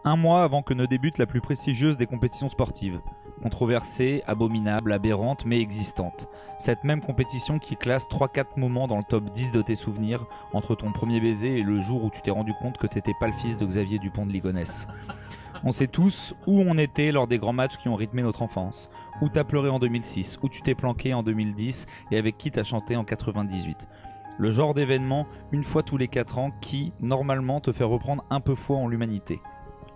Un mois avant que ne débute la plus prestigieuse des compétitions sportives. Controversée, abominable, aberrante, mais existante. Cette même compétition qui classe 3-4 moments dans le top 10 de tes souvenirs, entre ton premier baiser et le jour où tu t'es rendu compte que t'étais pas le fils de Xavier Dupont de Ligonnès. On sait tous où on était lors des grands matchs qui ont rythmé notre enfance. Où t'as pleuré en 2006, où tu t'es planqué en 2010 et avec qui t'as chanté en 98. Le genre d'événement, une fois tous les 4 ans, qui, normalement, te fait reprendre un peu foi en l'humanité.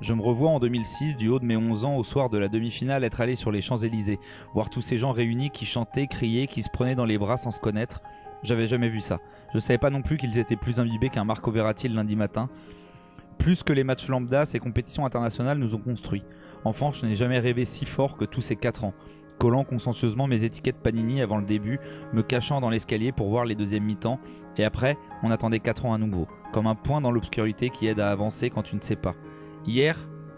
Je me revois en 2006, du haut de mes 11 ans, au soir de la demi-finale, être allé sur les Champs-Élysées, voir tous ces gens réunis qui chantaient, criaient, qui se prenaient dans les bras sans se connaître. J'avais jamais vu ça. Je savais pas non plus qu'ils étaient plus imbibés qu'un Marco Verratti le lundi matin. Plus que les matchs lambda, ces compétitions internationales nous ont construits. Enfant, je n'ai jamais rêvé si fort que tous ces 4 ans. Collant consciencieusement mes étiquettes Panini avant le début, me cachant dans l'escalier pour voir les deuxièmes mi-temps, et après, on attendait 4 ans à nouveau, comme un point dans l'obscurité qui aide à avancer quand tu ne sais pas. Hier,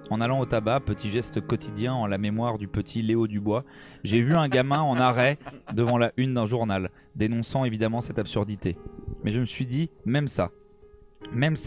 en allant au tabac, petit geste quotidien en la mémoire du petit Léo Dubois, j'ai vu un gamin en arrêt devant la une d'un journal, dénonçant évidemment cette absurdité. Mais je me suis dit, même ça,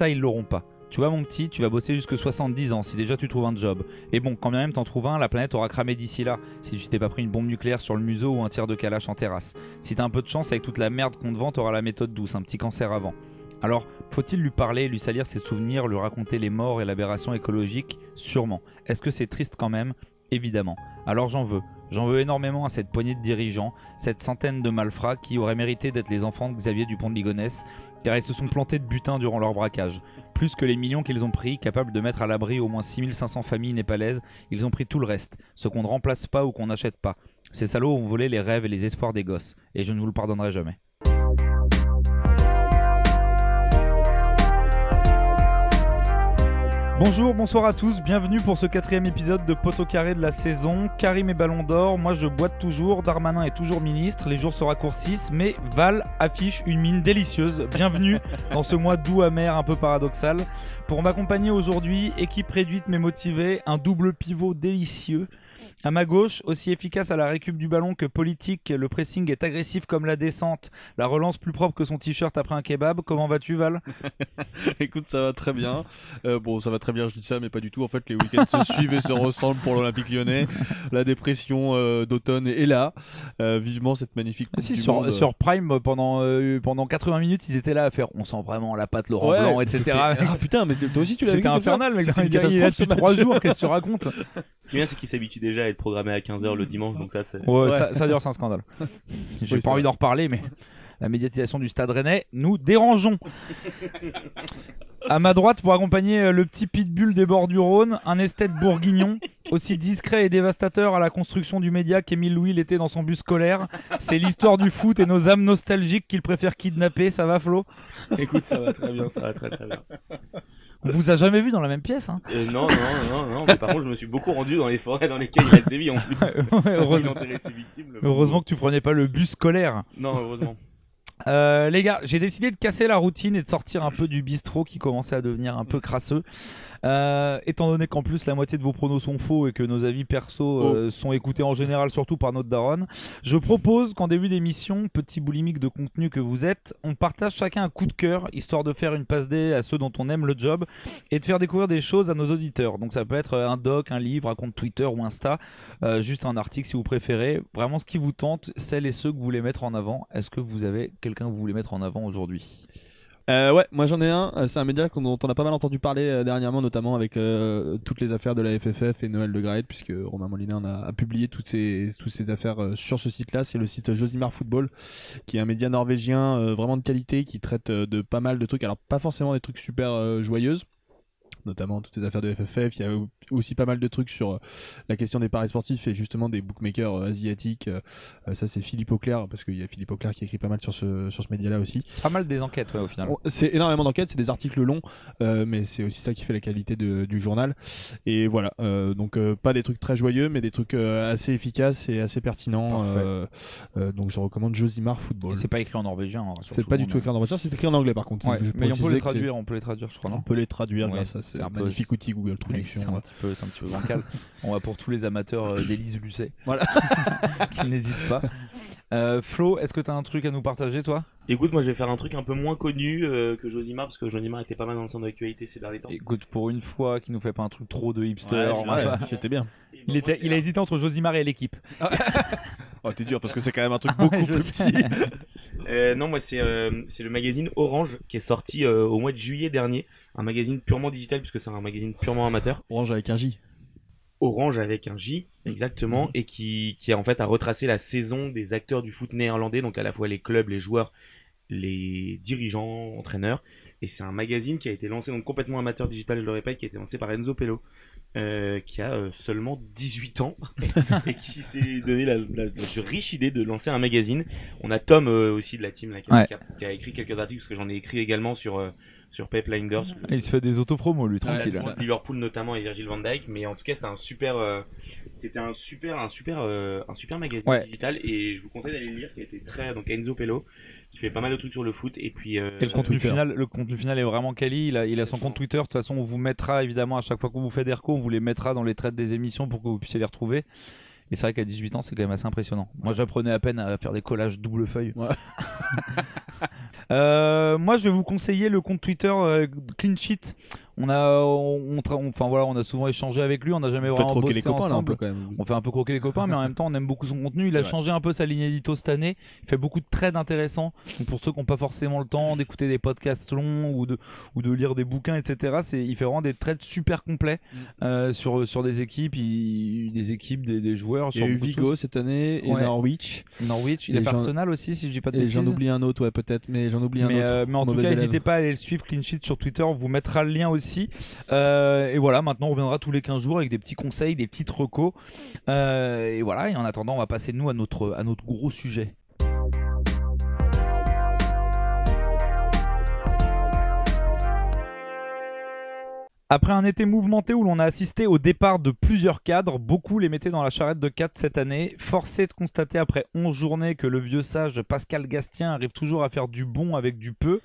ils l'auront pas. Tu vois mon petit, tu vas bosser jusque 70 ans si déjà tu trouves un job. Et bon, quand bien même t'en trouves un, la planète aura cramé d'ici là, si tu t'es pas pris une bombe nucléaire sur le museau ou un tir de Kalash en terrasse. Si t'as un peu de chance avec toute la merde qu'on te vend, t'auras la méthode douce, un petit cancer avant. Alors, faut-il lui parler, lui salir ses souvenirs, lui raconter les morts et l'aberration écologique? Sûrement. Est-ce que c'est triste quand même? Évidemment. Alors j'en veux. J'en veux énormément à cette poignée de dirigeants, cette centaine de malfrats qui auraient mérité d'être les enfants de Xavier Dupont de Ligonnès, car ils se sont plantés de butin durant leur braquage. Plus que les millions qu'ils ont pris, capables de mettre à l'abri au moins 6500 familles népalaises, ils ont pris tout le reste, ce qu'on ne remplace pas ou qu'on n'achète pas. Ces salauds ont volé les rêves et les espoirs des gosses, et je ne vous le pardonnerai jamais. Bonjour, bonsoir à tous, bienvenue pour ce 4ème épisode de Poteau Carré de la saison. Karim est Ballon d'Or, moi je boite toujours, Darmanin est toujours ministre, les jours se raccourcissent, mais Val affiche une mine délicieuse. Bienvenue dans ce mois doux amer un peu paradoxal. Pour m'accompagner aujourd'hui, équipe réduite mais motivée, un double pivot délicieux. À ma gauche, aussi efficace à la récup du ballon que politique, le pressing est agressif comme la descente, la relance plus propre que son t-shirt après un kebab. Comment vas-tu, Val? Écoute, ça va très bien. Bon, ça va très bien, je dis ça, mais pas du tout. En fait, les week-ends se suivent et se ressemblent pour l'Olympique Lyonnais. La dépression d'automne est là. Vivement cette magnifique coupe du monde. Sur Prime, pendant 80 minutes, ils étaient là à faire on sent vraiment la patte Laurent Blanc, etc. Ah putain, mais toi aussi tu l'as vu. C'était infernal, mec. C'était une Il est là catastrophe, depuis 3 jours, qu'est-ce que tu racontes? Ce qui est bien, c'est qu'il s'habitue déjà à être programmé à 15h le dimanche, donc ça c'est... Ouais. Ça dure, c'est un scandale. J'ai pas envie d'en reparler, mais la médiatisation du Stade Rennais, nous dérangeons. À ma droite, pour accompagner le petit pitbull des bords du Rhône, un esthète bourguignon, aussi discret et dévastateur à la construction du média qu'Émile Louis l'était dans son bus scolaire. C'est l'histoire du foot et nos âmes nostalgiques qu'il préfère kidnapper. Ça va, Flo? Écoute, ça va très bien, ça va très bien. On vous a jamais vu dans la même pièce, hein? Non, mais par contre je me suis beaucoup rendu dans les forêts dans lesquelles il a sévi en plus. Heureusement que tu prenais pas le bus scolaire. Non, heureusement. Les gars, j'ai décidé de casser la routine et de sortir un peu du bistrot qui commençait à devenir un peu crasseux. Étant donné qu'en plus la moitié de vos pronos sont faux et que nos avis perso sont écoutés en général surtout par notre daronne, je propose qu'en début d'émission, petit boulimique de contenu que vous êtes, on partage chacun un coup de cœur histoire de faire une passe D à ceux dont on aime le job et de faire découvrir des choses à nos auditeurs. Donc ça peut être un doc, un livre, un compte Twitter ou Insta, juste un article si vous préférez, vraiment ce qui vous tente, celles et ceux que vous voulez mettre en avant. Est-ce que vous avez quelqu'un que vous voulez mettre en avant aujourd'hui? Ouais, moi j'en ai un. C'est un média dont on a pas mal entendu parler dernièrement, notamment avec toutes les affaires de la FFF et Noël Le Graët, puisque Romain Molina a publié toutes ces affaires sur ce site-là. C'est le site Josimar Football, qui est un média norvégien vraiment de qualité, qui traite de pas mal de trucs. Alors pas forcément des trucs super joyeuses, notamment toutes ces affaires de FFF. Il y a aussi pas mal de trucs sur la question des paris sportifs et justement des bookmakers asiatiques. Ça c'est Philippe Auclair, parce qu'il y a Philippe Auclair qui écrit pas mal sur ce média-là aussi. C'est pas mal des enquêtes, ouais, au final. C'est énormément d'enquêtes, c'est des articles longs, mais c'est aussi ça qui fait la qualité du journal. Et voilà, donc pas des trucs très joyeux, mais des trucs assez efficaces et assez pertinents. Donc je recommande Josimar Football. Et c'est pas écrit en norvégien. Hein, c'est pas du tout écrit en norvégien, c'est écrit en anglais par contre. Ouais, mais on peut les traduire, je crois, non? On peut les traduire ouais. grâce à C'est un magnifique outil Google Traduction. C'est un petit peu bancal. On va pour tous les amateurs d'Élise Lucet. Voilà. Qui n'hésitent pas. Flo, est-ce que tu as un truc à nous partager, toi? Écoute, moi je vais faire un truc un peu moins connu que Josimar, parce que Josimar était pas mal dans le centre d'actualité ces derniers temps. Écoute, pour une fois qu'il nous fait pas un truc trop de hipster, Ouais, on va pas- J'étais bien. Et moi, il a hésité entre Josimar et l'équipe. Oh, t'es dur parce que c'est quand même un truc beaucoup Je plus sais. petit. Non, moi c'est le magazine Orange qui est sorti au mois de juillet dernier, un magazine purement digital puisque c'est un magazine purement amateur. Orange avec un J. Orange avec un J, exactement, et qui en fait a retracé la saison des acteurs du foot néerlandais, donc à la fois les clubs, les joueurs, les dirigeants, entraîneurs. Et c'est un magazine qui a été lancé, donc complètement amateur digital, je le répète, qui a été lancé par Enzo Pello, qui a seulement 18 ans et qui s'est donné la riche idée de lancer un magazine. On a Tom aussi de la team là, qui a écrit quelques articles, parce que j'en ai écrit également sur Pep Linders. Il se fait des autopromos, lui, tranquille. L'adjoint de Liverpool notamment et Virgil van Dijk, mais en tout cas c'était un super magazine digital, et je vous conseille d'aller le lire, qui a été très, donc Enzo Pello qui fait pas mal de trucs sur le foot, et puis Et le contenu final est vraiment quali. Il a son compte Twitter. De toute façon, on vous mettra évidemment à chaque fois qu'on vous fait des recos, on vous les mettra dans les traits des émissions pour que vous puissiez les retrouver. Et c'est vrai qu'à 18 ans, c'est quand même assez impressionnant. Moi, j'apprenais à peine à faire des collages double feuille. Ouais. Moi, je vais vous conseiller le compte Twitter Clean Sheet. On a souvent échangé avec lui. On n'a jamais Vous faites vraiment croquer bossé les copains là un peu ensemble. quand même. On fait un peu croquer les copains, mais en même temps, on aime beaucoup son contenu. Il a Ouais. changé un peu sa ligne édito cette année. Il fait beaucoup de trades intéressants. Donc pour ceux qui n'ont pas forcément le temps d'écouter des podcasts longs ou de lire des bouquins, etc., il fait vraiment des trades super complets sur des équipes, des joueurs. Il y a sur eu beaucoup de Vigo choses. cette année et Ouais. Norwich. Norwich, il Et a fait j'en- Arsenal aussi, si je dis pas de Et bêtises. j'en oublie un autre, ouais, peut-être, mais j'en oublie un autre. Mais en tout Mauvais cas, élève. n'hésitez pas à aller le suivre, Clean Sheet sur Twitter, on vous mettra le lien aussi. Et voilà, maintenant on reviendra tous les 15 jours avec des petits conseils, des petites recos. Et voilà, et en attendant, on va passer nous à notre gros sujet. Après un été mouvementé où l'on a assisté au départ de plusieurs cadres, beaucoup les mettaient dans la charrette de 4 cette année. Forcé de constater après 11 journées que le vieux sage Pascal Gastien arrive toujours à faire du bon avec du peu.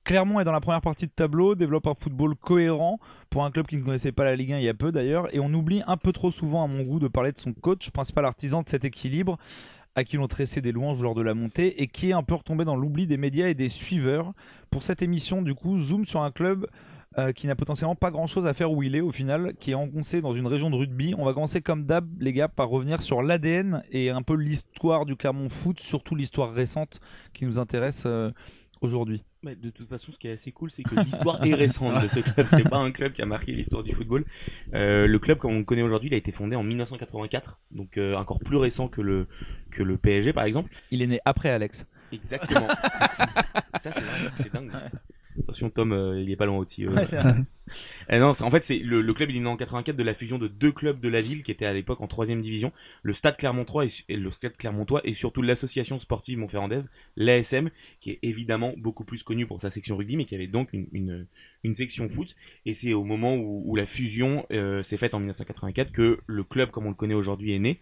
Clermont est dans la première partie de tableau, développe un football cohérent pour un club qui ne connaissait pas la Ligue 1 il y a peu d'ailleurs, et on oublie un peu trop souvent à mon goût de parler de son coach, principal artisan de cet équilibre, à qui l'on tressé des louanges lors de la montée et qui est un peu retombé dans l'oubli des médias et des suiveurs. Pour cette émission, du coup, zoom sur un club qui n'a potentiellement pas grand chose à faire où il est au final, qui est engoncé dans une région de rugby. On va commencer comme d'hab, les gars, par revenir sur l'ADN et un peu l'histoire du Clermont Foot, surtout l'histoire récente qui nous intéresse aujourd'hui. Mais de toute façon, ce qui est assez cool, c'est que l'histoire est récente de ce club. C'est pas un club qui a marqué l'histoire du football. Le club, comme on le connaît aujourd'hui, il a été fondé en 1984, donc encore plus récent que le PSG, par exemple. Il est né après Alex. Exactement. Ça, c'est vrai, c'est dingue. Attention, Tom, il est pas loin aussi. Non, en fait, c'est le club, il est né en 84 de la fusion de deux clubs de la ville qui étaient à l'époque en 3e division, le Stade Clermontois et le Stade Clermontois, et surtout l'association sportive montferrandaise, l'ASM, qui est évidemment beaucoup plus connue pour sa section rugby, mais qui avait donc une section foot. Et c'est au moment où la fusion s'est faite en 1984 que le club, comme on le connaît aujourd'hui, est né.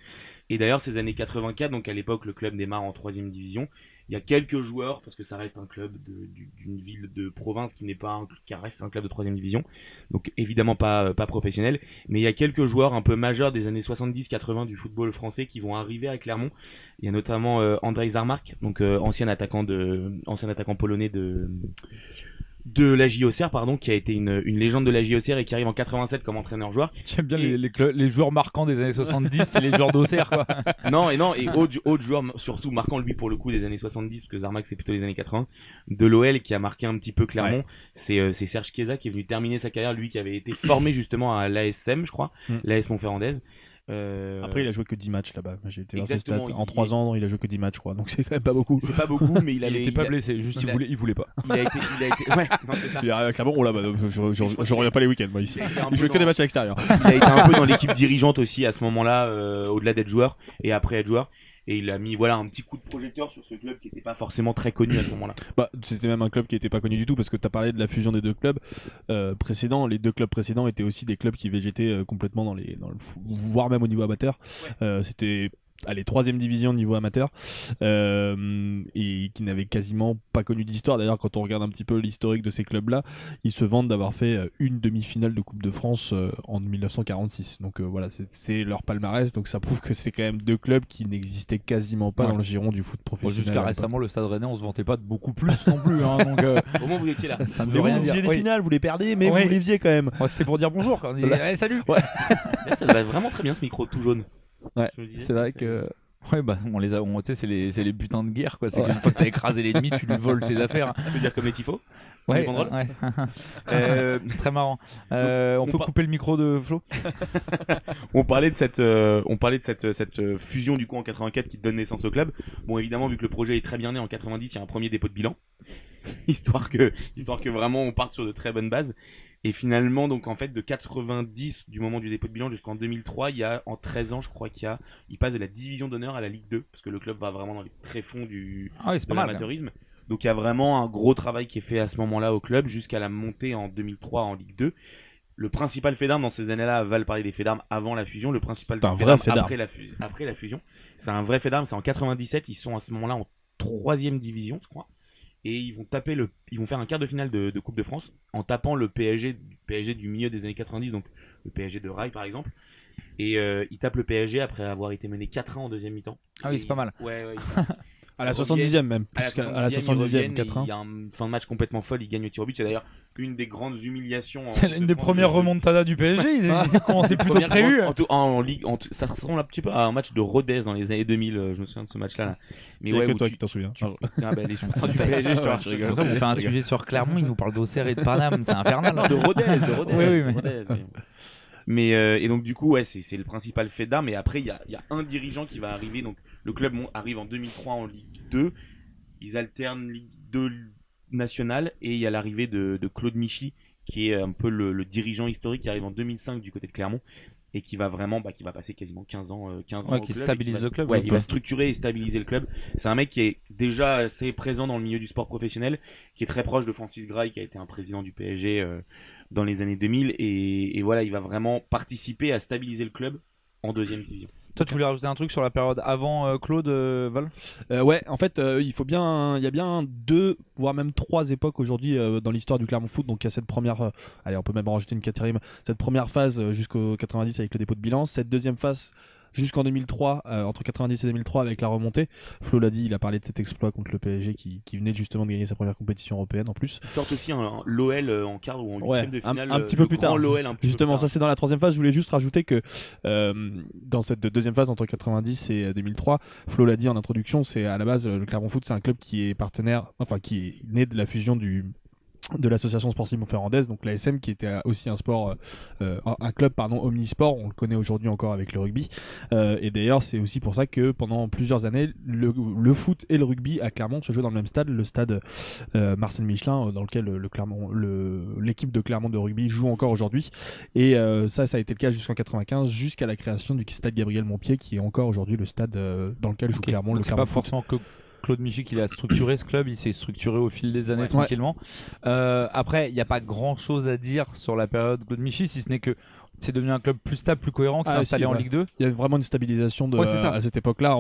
Et d'ailleurs, ces années 84, donc à l'époque, le club démarre en 3e division. Il y a quelques joueurs, parce que ça reste un club d'une ville de province qui reste un club de 3e division, donc évidemment pas professionnel, mais il y a quelques joueurs un peu majeurs des années 70-80 du football français qui vont arriver à Clermont. Il y a notamment Andrzej Zarmak, donc ancien attaquant polonais de la JOCR, pardon, qui a été une légende de la JOCR et qui arrive en 87 comme entraîneur-joueur. J'aime bien les joueurs marquants des années 70, c'est les joueurs d'Auxerre, quoi. Et autre joueur surtout marquant, lui, pour le coup, des années 70, parce que Zarmak c'est plutôt les années 80, de l'OL, qui a marqué un petit peu Clermont. Ouais. C'est Serge Chiesa qui est venu terminer sa carrière, lui qui avait été formé justement à l'ASM, je crois, l'AS Montferrandaise. Après, il a joué que 10 matchs là-bas. J'ai été dans ses stats. Exactement, En 3 ans, il a joué que 10 matchs, je crois. Donc c'est quand même pas beaucoup. C'est pas beaucoup, mais il était pas blessé, juste il voulait pas. Il a été, ouais, non, c'est ça. Il arrive à Clermont, oh là, bah, je reviens pas les week-ends, moi, ici. Il jouait que des matchs à l'extérieur. Il a été un peu dans l'équipe dirigeante aussi à ce moment-là, au-delà d'être joueur et après être joueur. Et il a mis un petit coup de projecteur sur ce club qui n'était pas forcément très connu à ce moment-là. Bah, c'était même un club qui n'était pas connu du tout, parce que tu as parlé de la fusion des deux clubs précédents. Les deux clubs précédents étaient aussi des clubs qui végétaient complètement dans le voire même au niveau amateur. C'était troisième division niveau amateur, et qui n'avait quasiment pas connu d'histoire. D'ailleurs, quand on regarde un petit peu l'historique de ces clubs-là, ils se vantent d'avoir fait une demi-finale de Coupe de France en 1946. Donc voilà, c'est leur palmarès. Donc ça prouve que c'est quand même deux clubs qui n'existaient quasiment pas dans le giron du foot professionnel. Jusqu'à récemment, le Stade Rennais, on se vantait pas de beaucoup plus non plus. Hein, donc, au moins vous étiez là. Ça ne mais veut rien vous faisiez dire. des finales, vous les perdez, mais vous les viez quand même. Ouais, c'était pour dire bonjour. Quand on disait, hey, salut. Ouais. Ça va vraiment très bien ce micro tout jaune. Ouais, c'est vrai que. Ouais, bah, tu sais, c'est les butins de guerre, quoi. C'est qu'une fois que t'as écrasé l'ennemi, tu lui voles ses affaires. Tu veux dire comme les tifos? Ouais. Très marrant. On peut couper le micro de Flo? On parlait de cette fusion du coup en 84 qui donne naissance au club. Bon, évidemment, vu que le projet est très bien né en 90, il y a un premier dépôt de bilan. histoire que vraiment on parte sur de très bonnes bases. Et finalement, donc en fait, de 90 du moment du dépôt de bilan jusqu'en 2003, il y a en 13 ans, je crois il passe de la division d'honneur à la Ligue 2 parce que le club va vraiment dans les tréfonds de l'amateurisme. Donc il y a vraiment un gros travail qui est fait à ce moment-là au club jusqu'à la montée en 2003 en Ligue 2. Le principal fait d'armes dans ces années-là, Val parlait des faits d'armes avant la fusion, le principal fait d'armes après la fusion, c'est un vrai fait d'armes, c'est en 97, ils sont à ce moment-là en 3e division, je crois. Et ils vont faire un quart de finale de Coupe de France en tapant le PSG du milieu des années 90, donc le PSG de Rai par exemple. Et ils tapent le PSG après avoir été mené 4-1 en deuxième mi-temps. Ah oui, c'est pas mal. Ouais. À la 70e même, à la 70e, 4-1. Il y a un fin de match complètement folle, ils gagnent au tir au but. C'est d'ailleurs une des grandes humiliations. C'est l'une des premières remontadas du PSG. Ils ont commencé plutôt prévu. En Ligue, ça ressemble un petit peu à un match de Rodez dans les années 2000. Je me souviens de ce match-là. Mais ouais, que toi qui t'en souviens. Les supporters du PSG, je te rigole. On fait un sujet sur Clermont, il nous parle d'Auxerre et de Paname. C'est infernal. De Rodez. Oui. Mais et donc du coup c'est le principal fait d'armes. Et après il y a un dirigeant qui va arriver. Donc le club arrive en 2003 en Ligue 2. Ils alternent Ligue 2 nationale et il y a l'arrivée de Claude Michy qui est un peu le dirigeant historique qui arrive en 2005 du côté de Clermont et qui va vraiment qui va passer quasiment 15 ans au qui club stabilise le club. Il va structurer et stabiliser le club. C'est un mec qui est déjà assez présent dans le milieu du sport professionnel, qui est très proche de Francis Grail qui a été un président du PSG dans les années 2000 et voilà, il va vraiment participer à stabiliser le club en deuxième division. Toi, tu voulais rajouter un truc sur la période avant Claude, Val? Ouais, en fait, il y a bien 2, voire même 3 époques aujourd'hui dans l'histoire du Clermont Foot. Donc il y a cette première, allez, on peut même en rajouter une quatrième, cette première phase jusqu'au 90 avec le dépôt de bilan, cette deuxième phase jusqu'en 2003, entre 90 et 2003 avec la remontée. Flo l'a dit, il a parlé de cet exploit contre le PSG qui venait justement de gagner sa première compétition européenne en plus. Ils sortent aussi l'OL en quart ou en huitième de finale. Un petit peu plus tard. Justement, ça c'est dans la troisième phase. Je voulais juste rajouter que dans cette deuxième phase entre 90 et 2003, Flo l'a dit en introduction, c'est à la base le Clermont Foot, c'est un club qui est qui est né de la fusion de l'association sportive montferrandaise, donc l'ASM, qui était aussi un club omnisport. On le connaît aujourd'hui encore avec le rugby, et d'ailleurs c'est aussi pour ça que pendant plusieurs années le foot et le rugby à Clermont se jouaient dans le même stade, le stade Marcel Michelin, dans lequel l'équipe de Clermont de rugby joue encore aujourd'hui, et ça a été le cas jusqu'en 95, jusqu'à la création du stade Gabriel Montpied, qui est encore aujourd'hui le stade dans lequel joue Clermont. Donc c'est pas forcément que Claude Michy qui a structuré ce club, il s'est structuré au fil des années tranquillement. Après, il n'y a pas grand chose à dire sur la période Claude Michy, si ce n'est que c'est devenu un club plus stable, plus cohérent, qui s'est installé en Ligue 2. Il y a vraiment une stabilisation à cette époque-là,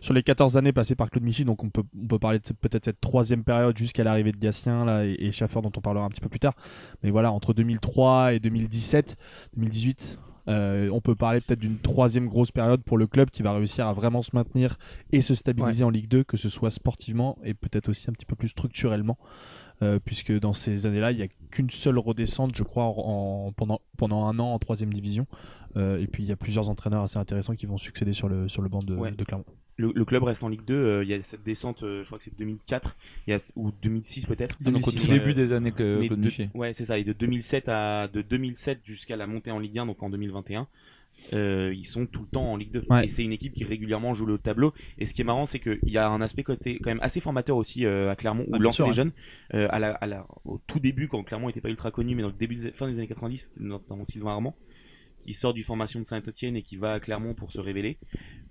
sur les 14 années passées par Claude Michy. Donc on peut parler de peut-être cette troisième période jusqu'à l'arrivée de Gatien là, et Schaffer, dont on parlera un petit peu plus tard. Mais voilà, entre 2003 et 2018, on peut parler peut-être d'une troisième grosse période pour le club qui va réussir à vraiment se maintenir et se stabiliser en Ligue 2, que ce soit sportivement et peut-être aussi un petit peu plus structurellement, puisque dans ces années-là il n'y a qu'une seule redescente, je crois, pendant un an en troisième division, et puis il y a plusieurs entraîneurs assez intéressants qui vont succéder sur le banc de Clermont. Le club reste en Ligue 2, il y a cette descente, je crois que c'est 2004 ou 2006 peut-être. Donc au tout début des années que Claude Michy. Ouais, c'est ça, et de 2007 jusqu'à la montée en Ligue 1, donc en 2021. Ils sont tout le temps en Ligue 2 et c'est une équipe qui régulièrement joue le tableau. Et ce qui est marrant, c'est qu'il y a un aspect côté quand même assez formateur aussi à Clermont, où lancer les jeunes au tout début, quand Clermont n'était pas ultra connu, mais dans le fin des années 90, notamment Sylvain Armand qui sort du formation de Saint-Etienne et qui va à Clermont pour se révéler.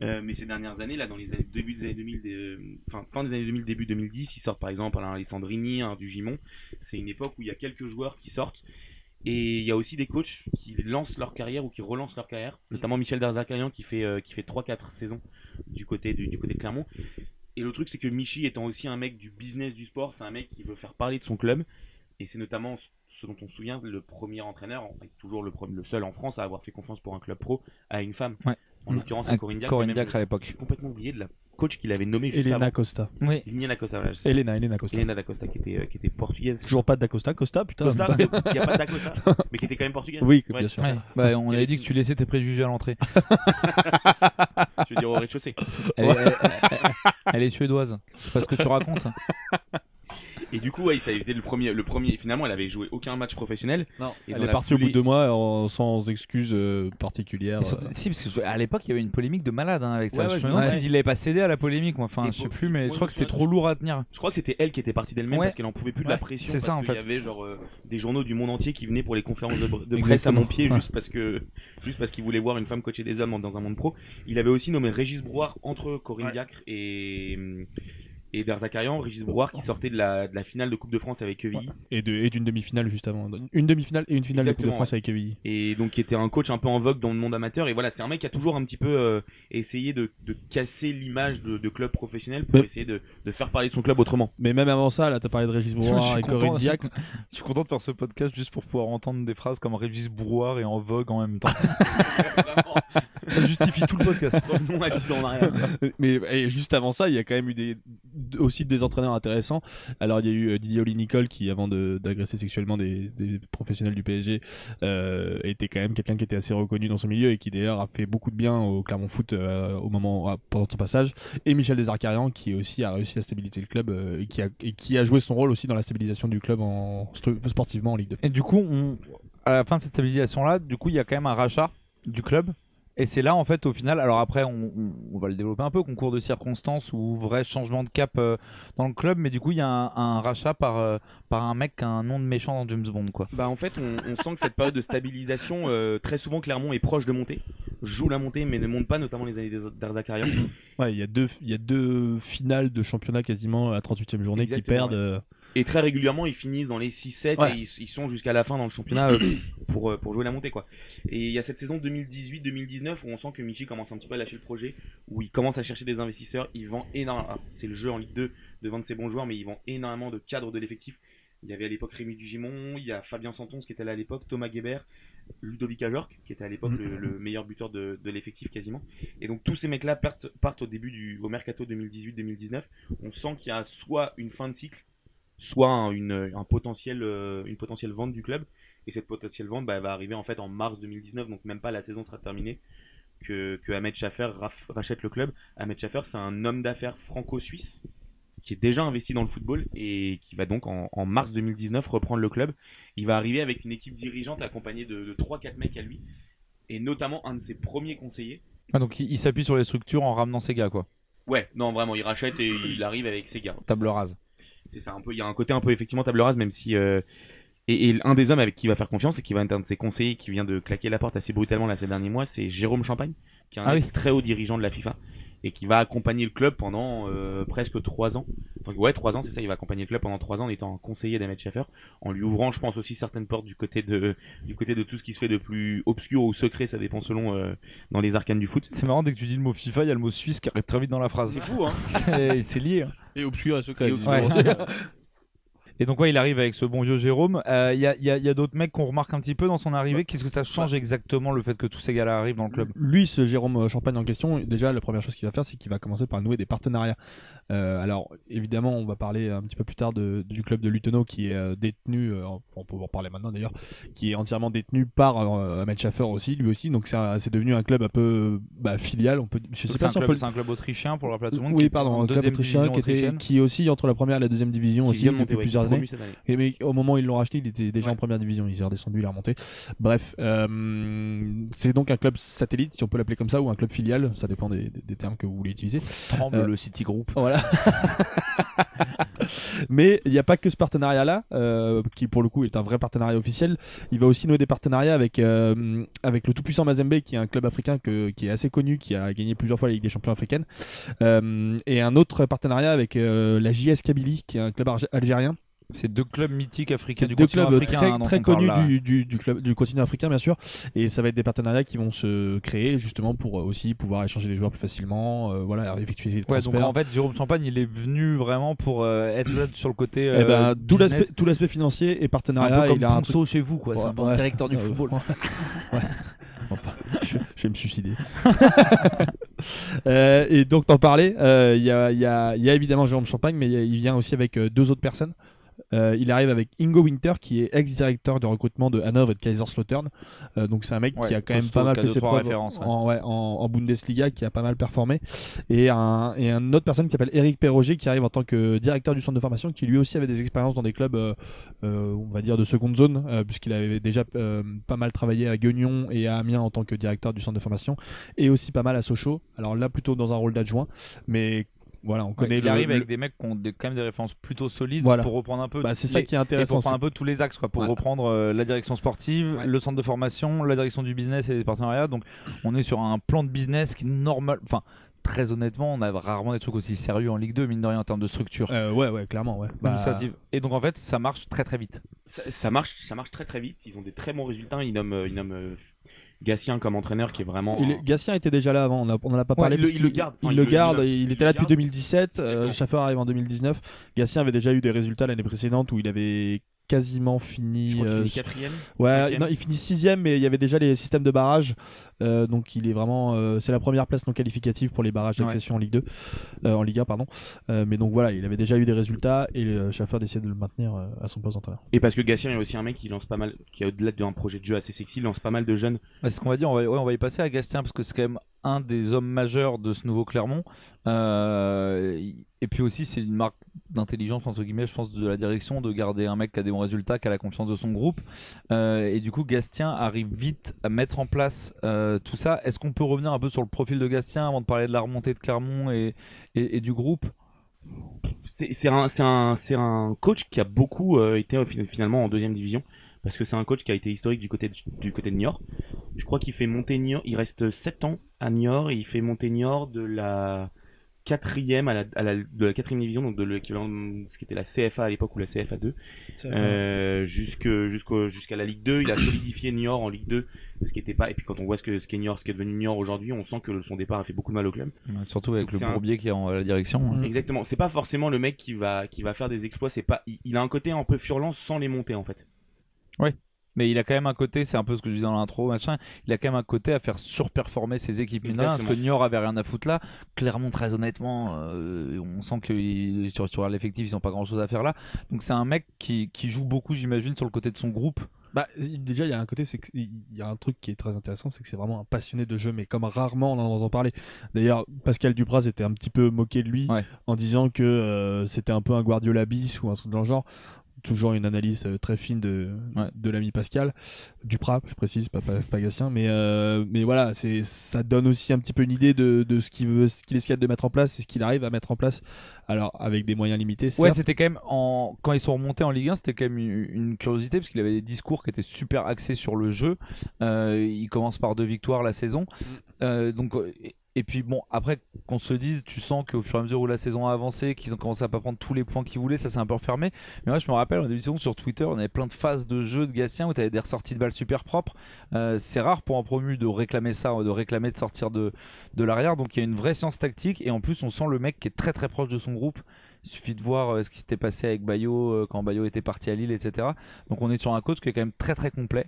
Mais ces dernières années, là, dans les années, début des années 2000, fin des années 2000, début 2010, ils sortent par exemple un Alessandrini, un Dugimon. C'est une époque où il y a quelques joueurs qui sortent. Et il y a aussi des coachs qui lancent leur carrière ou qui relancent leur carrière, notamment Michel Derzakarian qui fait 3-4 saisons du côté de Clermont. Et le truc, c'est que Michi étant aussi un mec du business du sport, c'est un mec qui veut faire parler de son club. Et c'est notamment ce dont on se souvient, le premier entraîneur, toujours le seul en France à avoir fait confiance pour un club pro à une femme. Ouais. En l'occurrence, à Corinne Diacre à l'époque. J'ai complètement oublié de la coach qu'il avait nommé juste Elena avant. Costa. Oui. Elena Costa. Voilà, Elena Costa. Elena da Costa qui était portugaise. Toujours pas d'Acosta. Costa, putain. Costa, il n'y a pas da Costa, mais qui était quand même portugaise. Oui, Ouais, bien c'est sûr. ça. Ouais. Bah, on avait dit que tu laissais tes préjugés à l'entrée. Je veux dire au rez-de-chaussée. Elle est suédoise. C'est pas ce que tu racontes. Et du coup, ouais, ça a été le premier. Finalement, elle avait joué aucun match professionnel. Non, Et elle dans est la partie au bout foulée- de 2 mois sans excuse particulière. Si, parce qu'à l'époque, il y avait une polémique de malade avec ça. Ouais, je me demande ouais. s'il n'avait pas cédé à la polémique. Moi. Enfin, Et je sais bon, plus, mais ouais, je crois que c'était ouais, trop lourd à tenir. Je crois que c'était elle qui était partie d'elle-même Ouais. parce qu'elle en pouvait plus de la Ouais, pression. c'est ça, parce en qu'il fait. y avait des journaux du monde entier qui venaient pour les conférences de presse à Exactement. mon pied Ouais. juste parce qu'ils voulaient voir une femme coacher des hommes dans un monde pro. Il avait aussi nommé Régis Brouard entre Corinne Diacre et Derzakarian. Régis Brouard qui sortait de la finale de Coupe de France avec Quevilly. Et d'une demi-finale juste avant. Une demi-finale et une finale de Coupe de Exactement, France avec Quevilly. Et donc qui était un coach un peu en vogue dans le monde amateur. Et voilà, c'est un mec qui a toujours un petit peu essayé de casser l'image de club professionnel pour Mais- essayer de faire parler de son club autrement. Mais même avant ça, là, t'as parlé de Régis Je Brouard suis et content. Corinne Diacre. Je suis content de faire ce podcast juste pour pouvoir entendre des phrases comme Régis Brouard et en vogue en même temps. Ça justifie tout le podcast. Revenons à 10 ans en arrière. Mais et juste avant ça, il y a quand même eu aussi des entraîneurs intéressants. Alors il y a eu Didier Oli-Nicole qui, avant d'agresser sexuellement des professionnels du PSG, était quand même quelqu'un qui était assez reconnu dans son milieu et qui d'ailleurs a fait beaucoup de bien au Clermont Foot pendant son passage. Et Michel Derzakarian qui aussi a réussi à stabiliser le club et qui a joué son rôle aussi dans la stabilisation du club sportivement en Ligue 2. Et du coup, à la fin de cette stabilisation-là, du coup, il y a quand même un rachat du club. Et c'est là, en fait, au final, alors après, on va le développer un peu, concours de circonstances ou vrai changement de cap dans le club, mais du coup, il y a un rachat par un mec qui a un nom de méchant dans James Bond, quoi. Bah en fait, on sent que cette période de stabilisation, très souvent Clermont est proche de monter, joue la montée mais ne monte pas, notamment les années d'Arzakarian. Ouais, il y a deux finales de championnat quasiment à la 38e journée qui Exactement, perdent. Et très régulièrement, ils finissent dans les 6-7 Ouais. et ils sont jusqu'à la fin dans le championnat pour jouer la montée, quoi. Et il y a cette saison 2018-2019 où on sent que Michi commence un petit peu à lâcher le projet, où il commence à chercher des investisseurs, il vend énormément. Alors, c'est le jeu en Ligue 2 de vendre ses bons joueurs, mais il vend énormément de cadres de l'effectif. Il y avait à l'époque Rémi Dugimon, il y a Fabien Santons qui était là à l'époque, Thomas Guébert, Ludovic Ajorc qui était à l'époque le meilleur buteur de l'effectif quasiment. Et donc tous ces mecs-là partent au mercato 2018-2019. On sent qu'il y a soit une fin de cycle, soit une potentielle vente du club. Et cette potentielle vente va arriver en fait en mars 2019, donc même pas la saison sera terminée, que Ahmed Schaffer rachète le club. Ahmed Schaffer, c'est un homme d'affaires franco-suisse qui est déjà investi dans le football et qui va donc en mars 2019 reprendre le club. Il va arriver avec une équipe dirigeante accompagnée de 3-4 mecs à lui, et notamment un de ses premiers conseillers. Ah, donc il s'appuie sur les structures en ramenant ses gars, quoi. Ouais, non vraiment, il rachète et il arrive avec ses gars. Table rase. C'est ça, un peu. Il y a un côté un peu effectivement table rase, même si et un des hommes avec qui il va faire confiance et qui va être un de ses conseillers qui vient de claquer la porte assez brutalement là ces derniers mois, c'est Jérôme Champagne, qui est un très haut dirigeant de la FIFA et qui va accompagner le club pendant presque 3 ans. Enfin ouais, 3 ans, c'est ça. Il va accompagner le club pendant 3 ans en étant un conseiller d'Ahmed Schaffer, en lui ouvrant, je pense, aussi certaines portes du côté de tout ce qui se fait de plus obscur ou secret, ça dépend selon dans les arcanes du foot. C'est marrant, dès que tu dis le mot FIFA, il y a le mot suisse qui arrive très vite dans la phrase. C'est fou, hein. C'est lié. Et obscur et secret. Ouais. Et donc ouais, il arrive avec ce bon vieux Jérôme. Il y a d'autres mecs qu'on remarque un petit peu dans son arrivée. Qu'est-ce que ça change exactement le fait que tous ces gars-là arrivent dans le club? Lui, ce Jérôme Champagne en question, déjà la première chose qu'il va faire, c'est qu'il va commencer par nouer des partenariats. Alors évidemment, on va parler un petit peu plus tard du club de Lutenau qui est détenu, on peut en parler maintenant d'ailleurs, qui est entièrement détenu par Ahmed Schaffer aussi, lui aussi. Donc c'est devenu un club un peu filial. Je sais pas si on peut. C'est un club autrichien pour le rappeler à tout le monde. Oui, pardon, un club autrichien qui est aussi entre la première et la deuxième division aussi depuis plusieurs années. Et mais au moment où ils l'ont racheté, il était déjà en première division, il est redescendu, il est remonté. Bref, c'est donc un club satellite, si on peut l'appeler comme ça, ou un club filial, ça dépend des termes que vous voulez utiliser. Tremble le City Group. Voilà. Mais il n'y a pas que ce partenariat-là, qui pour le coup est un vrai partenariat officiel. Il va aussi nouer des partenariats avec le tout-puissant Mazembe, qui est un club africain qui est assez connu, qui a gagné plusieurs fois la Ligue des Champions africaine. Et un autre partenariat avec la JS Kabylie, qui est un club algérien, C'est 2 clubs mythiques africains du deux continent clubs africain très connus du continent africain, bien sûr, et ça va être des partenariats qui vont se créer justement pour aussi pouvoir échanger les joueurs plus facilement, voilà, effectuer les transferts. Donc en fait Jérôme Champagne il est venu vraiment pour être là sur le côté tout l'aspect financier et partenariat. Un peu comme il a Ponceau chez vous quoi, c'est un bon directeur du football. Je vais me suicider. Et donc t'en parlais, il y a évidemment Jérôme Champagne, mais il vient aussi avec 2 autres personnes. Il arrive avec Ingo Winter qui est ex-directeur de recrutement de Hanovre et de Kaiserslautern, donc c'est un mec qui a quand même pas mal fait ses preuves en Bundesliga, qui a pas mal performé, et une autre personne qui s'appelle Eric Perroger qui arrive en tant que directeur du centre de formation, qui lui aussi avait des expériences dans des clubs on va dire de seconde zone, puisqu'il avait déjà pas mal travaillé à Guignon et à Amiens en tant que directeur du centre de formation, et aussi pas mal à Sochaux, alors là plutôt dans un rôle d'adjoint, mais voilà, on connaît. Il arrive avec des mecs qui ont quand même des références plutôt solides, pour reprendre un peu. C'est ça qui est intéressant. Pour reprendre un peu tous les axes, quoi, pour reprendre la direction sportive, le centre de formation, la direction du business et des partenariats. Donc, on est sur un plan de business qui est normal. Enfin, très honnêtement, on a rarement des trucs aussi sérieux en Ligue 2, mine de rien, en termes de structure. Ouais, clairement, ouais. Et donc, en fait, ça marche très très vite. Ça marche très très vite. Ils ont des très bons résultats. Ils nomment Gatien comme entraîneur qui est vraiment. Gatien était déjà là avant, on n'en a pas parlé. Il le garde. Il était là depuis 2017. Schaffer arrive en 2019. Gatien avait déjà eu des résultats l'année précédente où il avait quasiment fini. Je crois qu'il finit 4ème. Ouais, non, il finit 6ème, mais il y avait déjà les systèmes de barrage. Donc il est vraiment. C'est la première place non qualificative pour les barrages d'accession en Ligue 2. En Ligue 1, pardon. Mais donc voilà, il avait déjà eu des résultats et Schaffer décide de le maintenir à son poste d'entraîneur. Et parce que Gatien est aussi un mec qui lance pas mal, qui a au-delà d'un projet de jeu assez sexy, il lance pas mal de jeunes. C'est ce qu'on va dire, on va y passer à Gatien parce que c'est quand même un des hommes majeurs de ce nouveau Clermont. Et puis aussi, c'est une marque d'intelligence, entre guillemets, je pense, de la direction, de garder un mec qui a des bons résultats, qui a la confiance de son groupe. Et du coup, Gastien arrive vite à mettre en place tout ça. Est-ce qu'on peut revenir un peu sur le profil de Gastien avant de parler de la remontée de Clermont et du groupe ? C'est un coach qui a beaucoup été finalement en 2ème division. Parce que c'est un coach qui a été historique du côté de Niort. Je crois qu'il fait monter Niort. Il reste 7 ans à Niort et il fait monter Niort de la 4ème de la 4ème division, donc de l'équivalent de ce qui était la CFA à l'époque ou la CFA 2, jusqu'à la Ligue 2. Il a solidifié Niort en Ligue 2, ce qui était pas. Et puis quand on voit ce qu'est Niort, ce qui est devenu Niort aujourd'hui, on sent que son départ a fait beaucoup de mal au club. Surtout avec le Bourbier qui est à la direction. Exactement. C'est pas forcément le mec qui va faire des exploits. Il a un côté un peu furlant sans les monter en fait. Oui, mais il a quand même un côté, c'est un peu ce que je dis dans l'intro, machin, il a quand même un côté à faire surperformer ses équipes mineures, parce que Niort avait rien à foutre là. Clermont, très honnêtement, on sent que sur l'effectif, ils n'ont pas grand chose à faire là. Donc c'est un mec qui joue beaucoup, j'imagine, sur le côté de son groupe. Déjà, il y a un côté, il y a un truc qui est très intéressant, c'est que c'est vraiment un passionné de jeu, mais comme rarement on en entend parler. D'ailleurs, Pascal Dupraz était un petit peu moqué de lui en disant que c'était un peu un Guardiola bis ou un truc dans le genre. Toujours une analyse très fine de l'ami Pascal Dupraz, je précise, pas Gatien, mais voilà, ça donne aussi un petit peu une idée de ce qu'il essaie de mettre en place et ce qu'il arrive à mettre en place, alors avec des moyens limités. Ouais, c'était quand même quand ils sont remontés en Ligue 1, c'était quand même une curiosité parce qu'il avait des discours qui étaient super axés sur le jeu. Il commence par 2 victoires la saison, donc. Et puis bon, après qu'on se dise, tu sens qu'au fur et à mesure où la saison a avancé, qu'ils ont commencé à pas prendre tous les points qu'ils voulaient, ça s'est un peu refermé. Mais moi je me rappelle, en début de saison sur Twitter, on avait plein de phases de jeu de Gatien où tu avais des ressorties de balles super propres. C'est rare pour un promu de réclamer ça, de sortir de l'arrière. Donc il y a une vraie science tactique et en plus on sent le mec qui est très très proche de son groupe. Il suffit de voir ce qui s'était passé avec Bayo quand Bayo était parti à Lille, etc. Donc on est sur un coach qui est quand même très très complet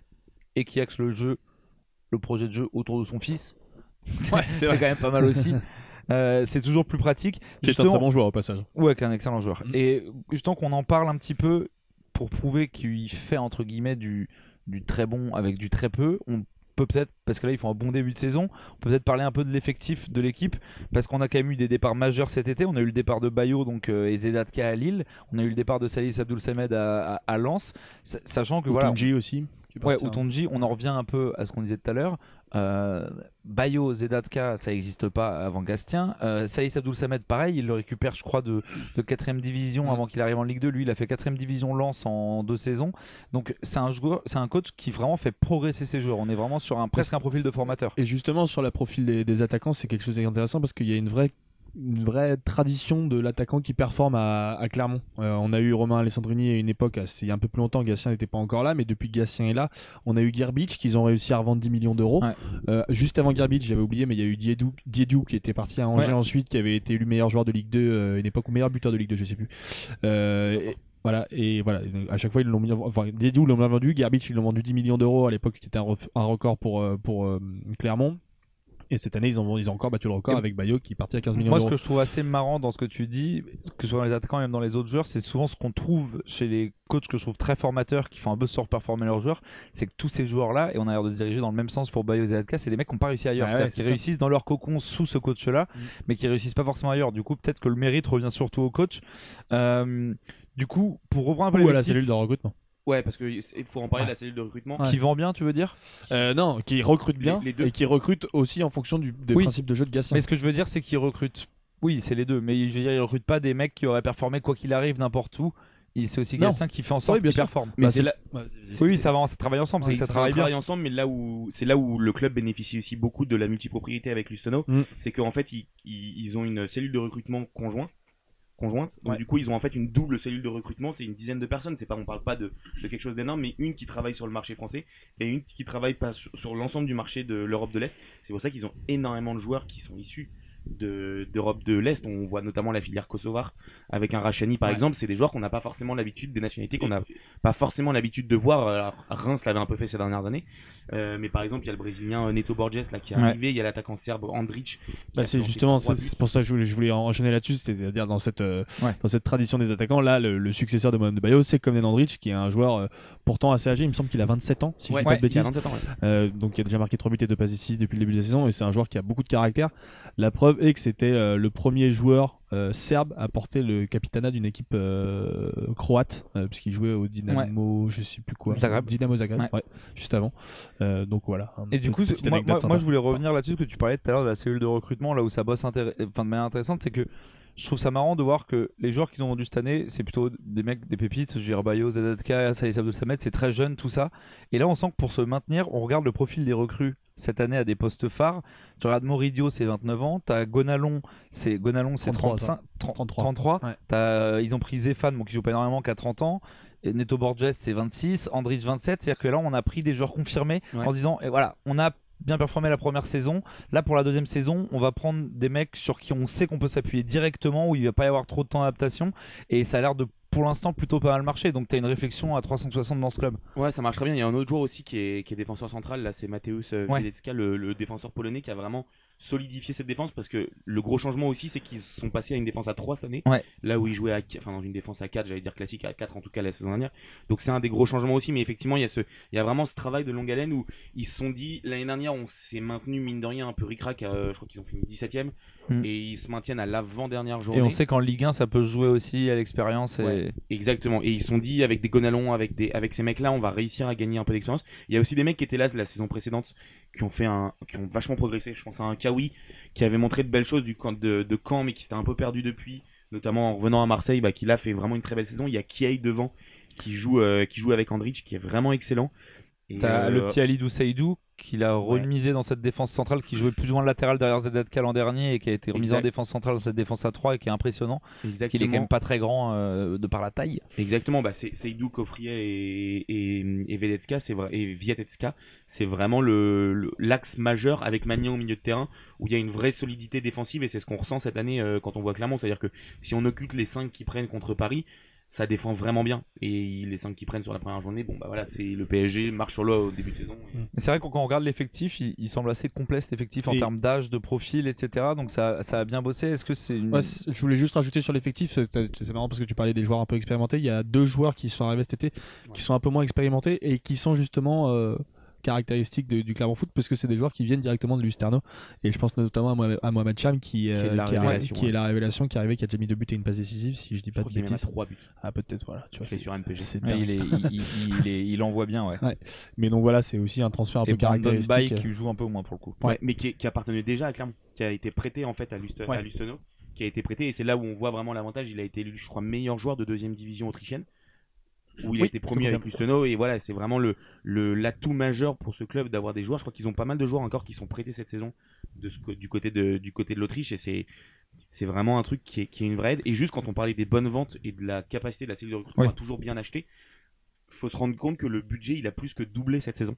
et qui axe le projet de jeu autour de son fils. C'est quand même pas mal aussi. C'est toujours plus pratique. C'est un très bon joueur au passage. Ouais, qu'un excellent joueur. Et justement qu'on en parle un petit peu pour prouver qu'il fait entre guillemets du très bon avec du très peu. On peut peut-être, parce que là ils font un bon début de saison, on peut peut-être parler un peu de l'effectif de l'équipe, parce qu'on a quand même eu des départs majeurs cet été. On a eu le départ de Bayo et Zedatka à Lille. On a eu le départ de Salis Abdoul Samed à Lens, sachant que Utonji aussi. Ouais, Utonji, on en revient un peu à ce qu'on disait tout à l'heure. Bayo, Zedatka, ça n'existe pas avant Gastien. Saïs Abdoul Samed, pareil, il le récupère, je crois, de 4ème division avant qu'il arrive en Ligue 2. Lui, il a fait 4ème division Lens en 2 saisons. Donc, c'est un coach qui vraiment fait progresser ses joueurs. On est vraiment sur presque un profil de formateur. Et justement, sur le profil des attaquants, c'est quelque chose d'intéressant parce qu'il y a une vraie une vraie tradition de l'attaquant qui performe à Clermont. On a eu Romain Alessandrini à une époque, c'est il y a un peu plus longtemps, Gatien n'était pas encore là, mais depuis que Gatien est là, on a eu Gerbic qu'ils ont réussi à revendre 10 millions d'euros. Juste avant Gerbic, j'avais oublié, mais il y a eu Diédou qui était parti à Angers ensuite, qui avait été élu meilleur joueur de Ligue 2 à une époque, ou meilleur buteur de Ligue 2, je sais plus. Voilà, à chaque fois ils l'ont mis, enfin Diédou l'ont vendu, Gerbic ils l'ont vendu 10 millions d'euros à l'époque, c'était un record pour Clermont. Et cette année, ils ont encore battu le record avec Bayo qui est parti à 15 millions d'euros. Moi, ce que je trouve assez marrant dans ce que tu dis, que ce soit dans les attaquants et même dans les autres joueurs, c'est souvent ce qu'on trouve chez les coachs que je trouve très formateurs, qui font un peu surperformer leurs joueurs, c'est que tous ces joueurs-là, et on a l'air de se diriger dans le même sens pour Bayo et ZK, c'est des mecs qui n'ont pas réussi ailleurs. C'est-à-dire qu'ils réussissent dans leur cocon sous ce coach-là, mais qui réussissent pas forcément ailleurs. Du coup, peut-être que le mérite revient surtout au coach. Du coup, pour reprendre un peu ou à la cellule de recrutement. Ouais, parce qu'il faut en parler de la cellule de recrutement. Qui vend bien, tu veux dire? Non, qui recrute bien les deux. Et qui recrute aussi en fonction des principes de jeu de Gatien. Mais ce que je veux dire, c'est qu'ils recrutent. Oui, c'est les deux, mais je veux dire, ils recrutent pas des mecs qui auraient performé quoi qu'il arrive n'importe où. Et c'est aussi Gatien qui fait en sorte qu'ils performent. Mais c'est là. Oui, ça travaille ensemble, c'est que ça travaille bien. Ensemble, mais c'est là où le club bénéficie aussi beaucoup de la multipropriété avec Lustenau. C'est qu'en fait, ils ont une cellule de recrutement conjointe. Donc du coup ils ont en fait une double cellule de recrutement, c'est une dizaine de personnes, on parle pas de quelque chose d'énorme, mais une qui travaille sur le marché français et une qui travaille pas sur l'ensemble du marché de l'Europe de l'Est. C'est pour ça qu'ils ont énormément de joueurs qui sont issus d'Europe de l'Est. On voit notamment la filière kosovar avec un Rachani par exemple. C'est des joueurs qu'on n'a pas forcément l'habitude, des nationalités qu'on n'a pas forcément l'habitude de voir. Alors, Reims l'avait un peu fait ces dernières années, mais par exemple il y a le Brésilien Neto Borges là qui est arrivé, il y a l'attaquant serbe Andrić. C'est justement c'est pour ça que je voulais enchaîner là-dessus, c'est-à-dire dans cette tradition des attaquants là, le successeur de Mohamed Bayo, c'est Komnen Andrić, qui est un joueur pourtant assez âgé, il me semble qu'il a 27 ans si je dis pas de bêtises. 27 ans, donc il a déjà marqué 3 buts et 2 passes ici depuis le début de la saison, et c'est un joueur qui a beaucoup de caractère. La preuve est que c'était le premier joueur serbe à porter le capitanat d'une équipe croate, puisqu'il jouait au Dynamo, je sais plus quoi, Dynamo Zagreb, juste avant. Donc voilà. Et du coup, moi je voulais revenir là-dessus, que tu parlais tout à l'heure de la cellule de recrutement, là où ça bosse de manière intéressante, c'est que je trouve ça marrant de voir que les joueurs qui ont vendu cette année, c'est plutôt des mecs, des pépites, je veux dire Bayo, ZK, Salih Abdel Samed, c'est très jeune tout ça. Et là on sent que pour se maintenir, on regarde le profil des recrues cette année à des postes phares. Tu regardes Moridio, c'est 29 ans, t'as Gonalon, c'est 33. Ils ont pris Zéphane, qui joue pas énormément, qui a 30 ans. Et Neto Borges, c'est 26, Andrić 27. C'est-à-dire que là on a pris des joueurs confirmés en se disant, et voilà, on a bien performé la première saison. Là, pour la deuxième saison, on va prendre des mecs sur qui on sait qu'on peut s'appuyer directement, où il va pas y avoir trop de temps d'adaptation. Et ça a l'air de, pour l'instant, plutôt pas mal marcher. Donc, tu as une réflexion à 360 dans ce club. Ouais, ça marche très bien. Il y a un autre joueur aussi qui est défenseur central. Là, c'est Mateusz Wiedecka, le défenseur polonais, qui a vraiment solidifié cette défense, parce que le gros changement aussi, c'est qu'ils sont passés à une défense à 3 cette année, là où ils jouaient dans une défense à 4, j'allais dire classique à 4 en tout cas la saison dernière. Donc c'est un des gros changements aussi, mais effectivement il y a vraiment ce travail de longue haleine où ils se sont dit, l'année dernière on s'est maintenu mine de rien un peu ric-rac, je crois qu'ils ont fini 17ème et ils se maintiennent à l'avant-dernière journée. Et on sait qu'en Ligue 1 ça peut se jouer aussi à l'expérience. Exactement, et ils se sont dit, avec des Gonalons, avec ces mecs là, on va réussir à gagner un peu d'expérience. Il y a aussi des mecs qui étaient là la saison précédente qui ont vachement progressé. Je pense à un Kawi qui avait montré de belles choses de Caen, mais qui s'était un peu perdu depuis, notamment en revenant à Marseille, qui là fait vraiment une très belle saison. Il y a Kiei devant qui joue avec Andrić, qui est vraiment excellent. Et t'as le petit Alidou Saïdou qu'il a remisé dans cette défense centrale, qui jouait plus ou moins latéral derrière ZK l'an dernier et qui a été remis en défense centrale dans cette défense à 3 et qui est impressionnant. Parce qu'il est quand même pas très grand de par la taille. Exactement, c'est Saïdou, Kofrié et Wiedecka, c'est vrai, et Wiedecka, c'est vraiment l'axe majeur avec Magnan au milieu de terrain, où il y a une vraie solidité défensive, et c'est ce qu'on ressent cette année quand on voit Clermont. C'est-à-dire que si on occulte les 5 qui prennent contre Paris, ça défend vraiment bien, et les 5 qui prennent sur la première journée, c'est le PSG marche sur l'eau au début de saison. C'est vrai que quand on regarde l'effectif, il semble assez complet cet effectif en termes d'âge, de profil, etc. Donc ça a bien bossé. Est-ce que c'est je voulais juste rajouter sur l'effectif, c'est marrant parce que tu parlais des joueurs un peu expérimentés. Il y a 2 joueurs qui sont arrivés cet été qui sont un peu moins expérimentés et qui sont justement caractéristiques du Clermont Foot, parce que c'est des joueurs qui viennent directement de Lusterno, et je pense notamment à Mohamed Cham qui est la révélation, qui est arrivé, qui a déjà mis 2 buts et une passe décisive, si je dis pas de bêtises. 3 buts. Peut-être, voilà, tu vois, c'est sur MPG. Il envoie bien, mais donc voilà, c'est aussi un transfert un peu caractéristique. Qui joue un peu moins pour le coup. Mais qui appartenait déjà à Clermont, qui a été prêté en fait à Lustenau, qui a été prêté, et c'est là où on voit vraiment l'avantage. Il a été élu, je crois, meilleur joueur de 2ème division autrichienne. où il a été promu avec Lustenau, et voilà, c'est vraiment l'atout majeur pour ce club d'avoir des joueurs. Je crois qu'ils ont pas mal de joueurs encore qui sont prêtés cette saison du côté de l'Autriche, et c'est vraiment un truc qui est une vraie aide. Et juste quand on parlait des bonnes ventes et de la capacité de la cellule de recrutement à toujours bien acheter, faut se rendre compte que le budget il a plus que doublé cette saison.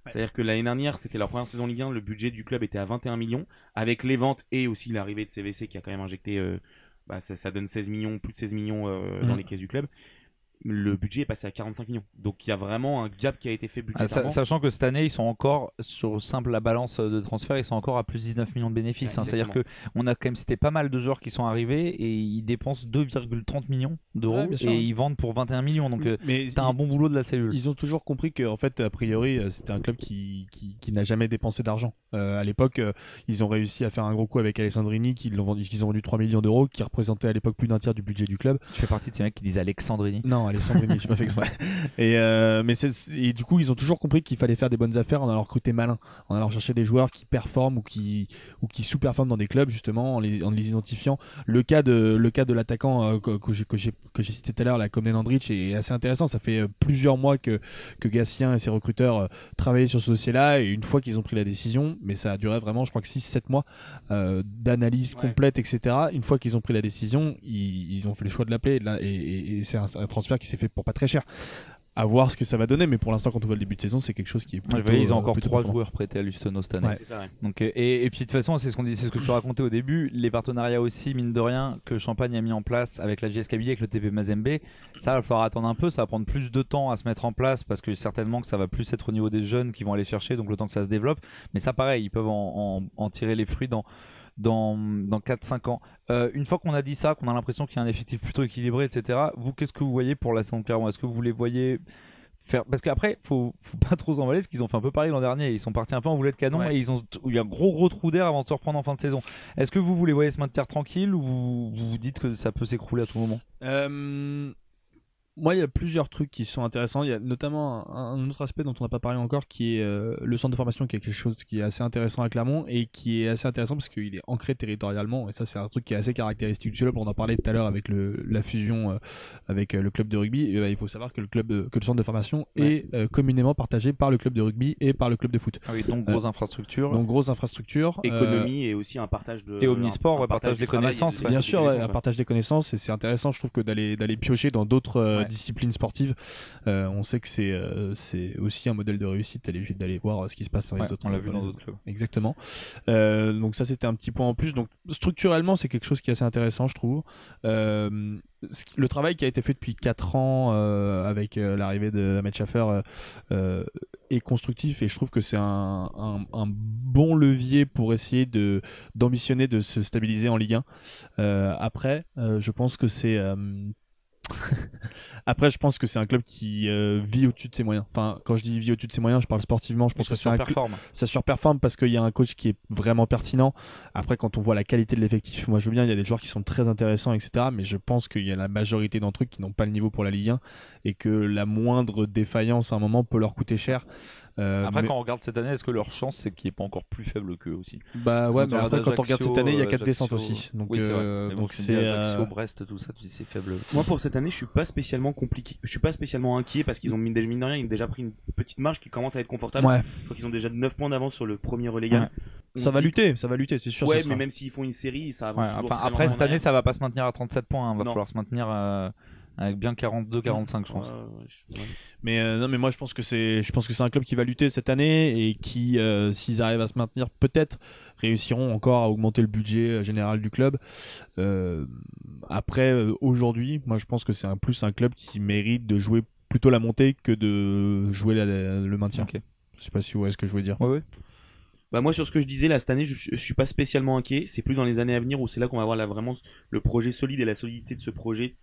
C'est-à-dire que l'année dernière, c'était leur première saison Ligue 1, le budget du club était à 21 millions, avec les ventes et aussi l'arrivée de CVC qui a quand même injecté, ça donne 16 millions, plus de 16 millions dans les caisses du club. Le budget est passé à 45 millions. Donc il y a vraiment un gap qui a été fait budgétairement. Sachant que cette année, ils sont encore, sur simple la balance de transfert, ils sont encore à plus 19 millions de bénéfices. C'est-à-dire qu'on a quand même cité pas mal de joueurs qui sont arrivés et ils dépensent 2,30 millions d'euros et ils vendent pour 21 millions. Donc t'as un bon boulot de la cellule. Ils ont toujours compris que, en fait, a priori, c'était un club qui n'a jamais dépensé d'argent. À l'époque, ils ont réussi à faire un gros coup avec Alessandrini, qu'ils ont vendu 3 millions d'euros, qui représentait à l'époque plus d'un tiers du budget du club. Tu fais partie de ces mecs qui disent Alexandrini? Non, Alessandrini, je n'ai pas fait exprès. Et du coup, ils ont toujours compris qu'il fallait faire des bonnes affaires en allant recruter malin, en allant chercher des joueurs qui performent ou qui sous-performent dans des clubs, justement, en les identifiant. Le cas de l'attaquant que j'ai cité tout à l'heure, la Komnen Andrich, est assez intéressant. Ça fait plusieurs mois que Gatien et ses recruteurs travaillaient sur ce dossier-là, et une fois qu'ils ont pris la décision, mais ça a duré vraiment, je crois que 6-7 mois d'analyse complète, etc. Une fois qu'ils ont pris la décision, ils ont fait le choix de l'appeler, et c'est un transfert qui s'est fait pour pas très cher. À voir ce que ça va donner, mais pour l'instant, quand on voit le début de saison, c'est quelque chose qui est plutôt, ils ont encore 3 joueurs prêtés à Lustenau cette année. C'est ça, ouais. Donc, et puis de toute façon, c'est ce qu'on dit, c'est ce que tu racontais au début, les partenariats aussi, mine de rien, que Champagne a mis en place avec la JS Kabylie, avec le TP Mazembe, ça va falloir attendre un peu, ça va prendre plus de temps à se mettre en place, parce que certainement que ça va plus être au niveau des jeunes qui vont aller chercher, donc le temps que ça se développe. Mais ça, pareil, ils peuvent en tirer les fruits dans 4-5 ans. Une fois qu'on a dit ça, qu'on a l'impression qu'il y a un effectif plutôt équilibré, etc., vous, qu'est-ce que vous voyez pour la saison de Clermont? Est-ce que vous les voyez faire... Parce qu'après, faut pas trop s'emballer, parce qu'ils ont fait un peu pareil l'an dernier. Ils sont partis un peu en boulet de canon et ils ont eu un gros trou d'air avant de se reprendre en fin de saison. Est-ce que vous les voyez se maintenir tranquille, ou vous dites que ça peut s'écrouler à tout moment? Moi, il y a plusieurs trucs qui sont intéressants. Il y a notamment un autre aspect dont on n'a pas parlé encore, qui est le centre de formation, qui est quelque chose qui est assez intéressant à Clermont, et qui est assez intéressant parce qu'il est ancré territorialement. Et ça, c'est un truc qui est assez caractéristique du club. On en parlait tout à l'heure avec la fusion avec le club de rugby. Il faut savoir que le centre de formation est communément partagé par le club de rugby et par le club de foot. Ah oui, donc grosse infrastructure. Économie et aussi un partage de. Et Omnisport, partage des connaissances. Bien sûr, un partage des connaissances. Et c'est intéressant, je trouve, que d'aller piocher dans d'autres discipline sportive. On sait que c'est aussi un modèle de réussite, d'aller voir ce qui se passe dans les autres. On l'a vu dans d'autres clubs. Exactement. Donc ça, c'était un petit point en plus. Donc structurellement, c'est quelque chose qui est assez intéressant, je trouve. Le travail qui a été fait depuis 4 ans avec l'arrivée de Ahmed Schaffer est constructif, et je trouve que c'est un bon levier pour essayer d'ambitionner de se stabiliser en Ligue 1. Après, je pense que c'est Après, je pense que c'est un club qui vit au-dessus de ses moyens. Enfin, quand je dis vit au-dessus de ses moyens, je parle sportivement. Je pense que ça surperforme parce qu'il y a un coach qui est vraiment pertinent. Après, quand on voit la qualité de l'effectif, moi je veux bien, il y a des joueurs qui sont très intéressants, etc. Mais je pense qu'il y a la majorité d'entre eux qui n'ont pas le niveau pour la Ligue 1, et que la moindre défaillance à un moment peut leur coûter cher. Après, quand on regarde cette année, est-ce que leur chance c'est qu'il n'est pas encore plus faible qu'eux aussi? Bah ouais, mais après, quand on regarde cette année, il y a 4 descentes aussi. Donc, oui, c'est vrai. Donc c'est Ajaccio, Brest, tout ça, tu dis c'est faible. Moi, pour cette année, je suis pas spécialement compliqué. Je suis pas spécialement inquiet parce qu'ils ont mine de rien, ils ont déjà pris une petite marge qui commence à être confortable. Ouais. Je crois qu'ils ont déjà 9 points d'avance sur le premier relégable. Ouais. Ça va lutter, c'est sûr. Ouais, mais même s'ils font une série, ça avance toujours. Enfin, après, cette année, ça va pas se maintenir à 37 points. Va falloir se maintenir avec bien 42-45, je pense. Mais non, mais moi je pense que c'est un club qui va lutter cette année, et qui, s'ils arrivent à se maintenir, peut-être réussiront encore à augmenter le budget général du club. Après, aujourd'hui, moi je pense que c'est plus un club qui mérite de jouer plutôt la montée que de jouer le maintien. Okay. Je sais pas si vous voyez ce que je veux dire. Ouais. Bah moi, sur ce que je disais là, cette année, je suis pas spécialement inquiet. C'est plus dans les années à venir où c'est là qu'on va voir vraiment le projet solide et la solidité de ce projet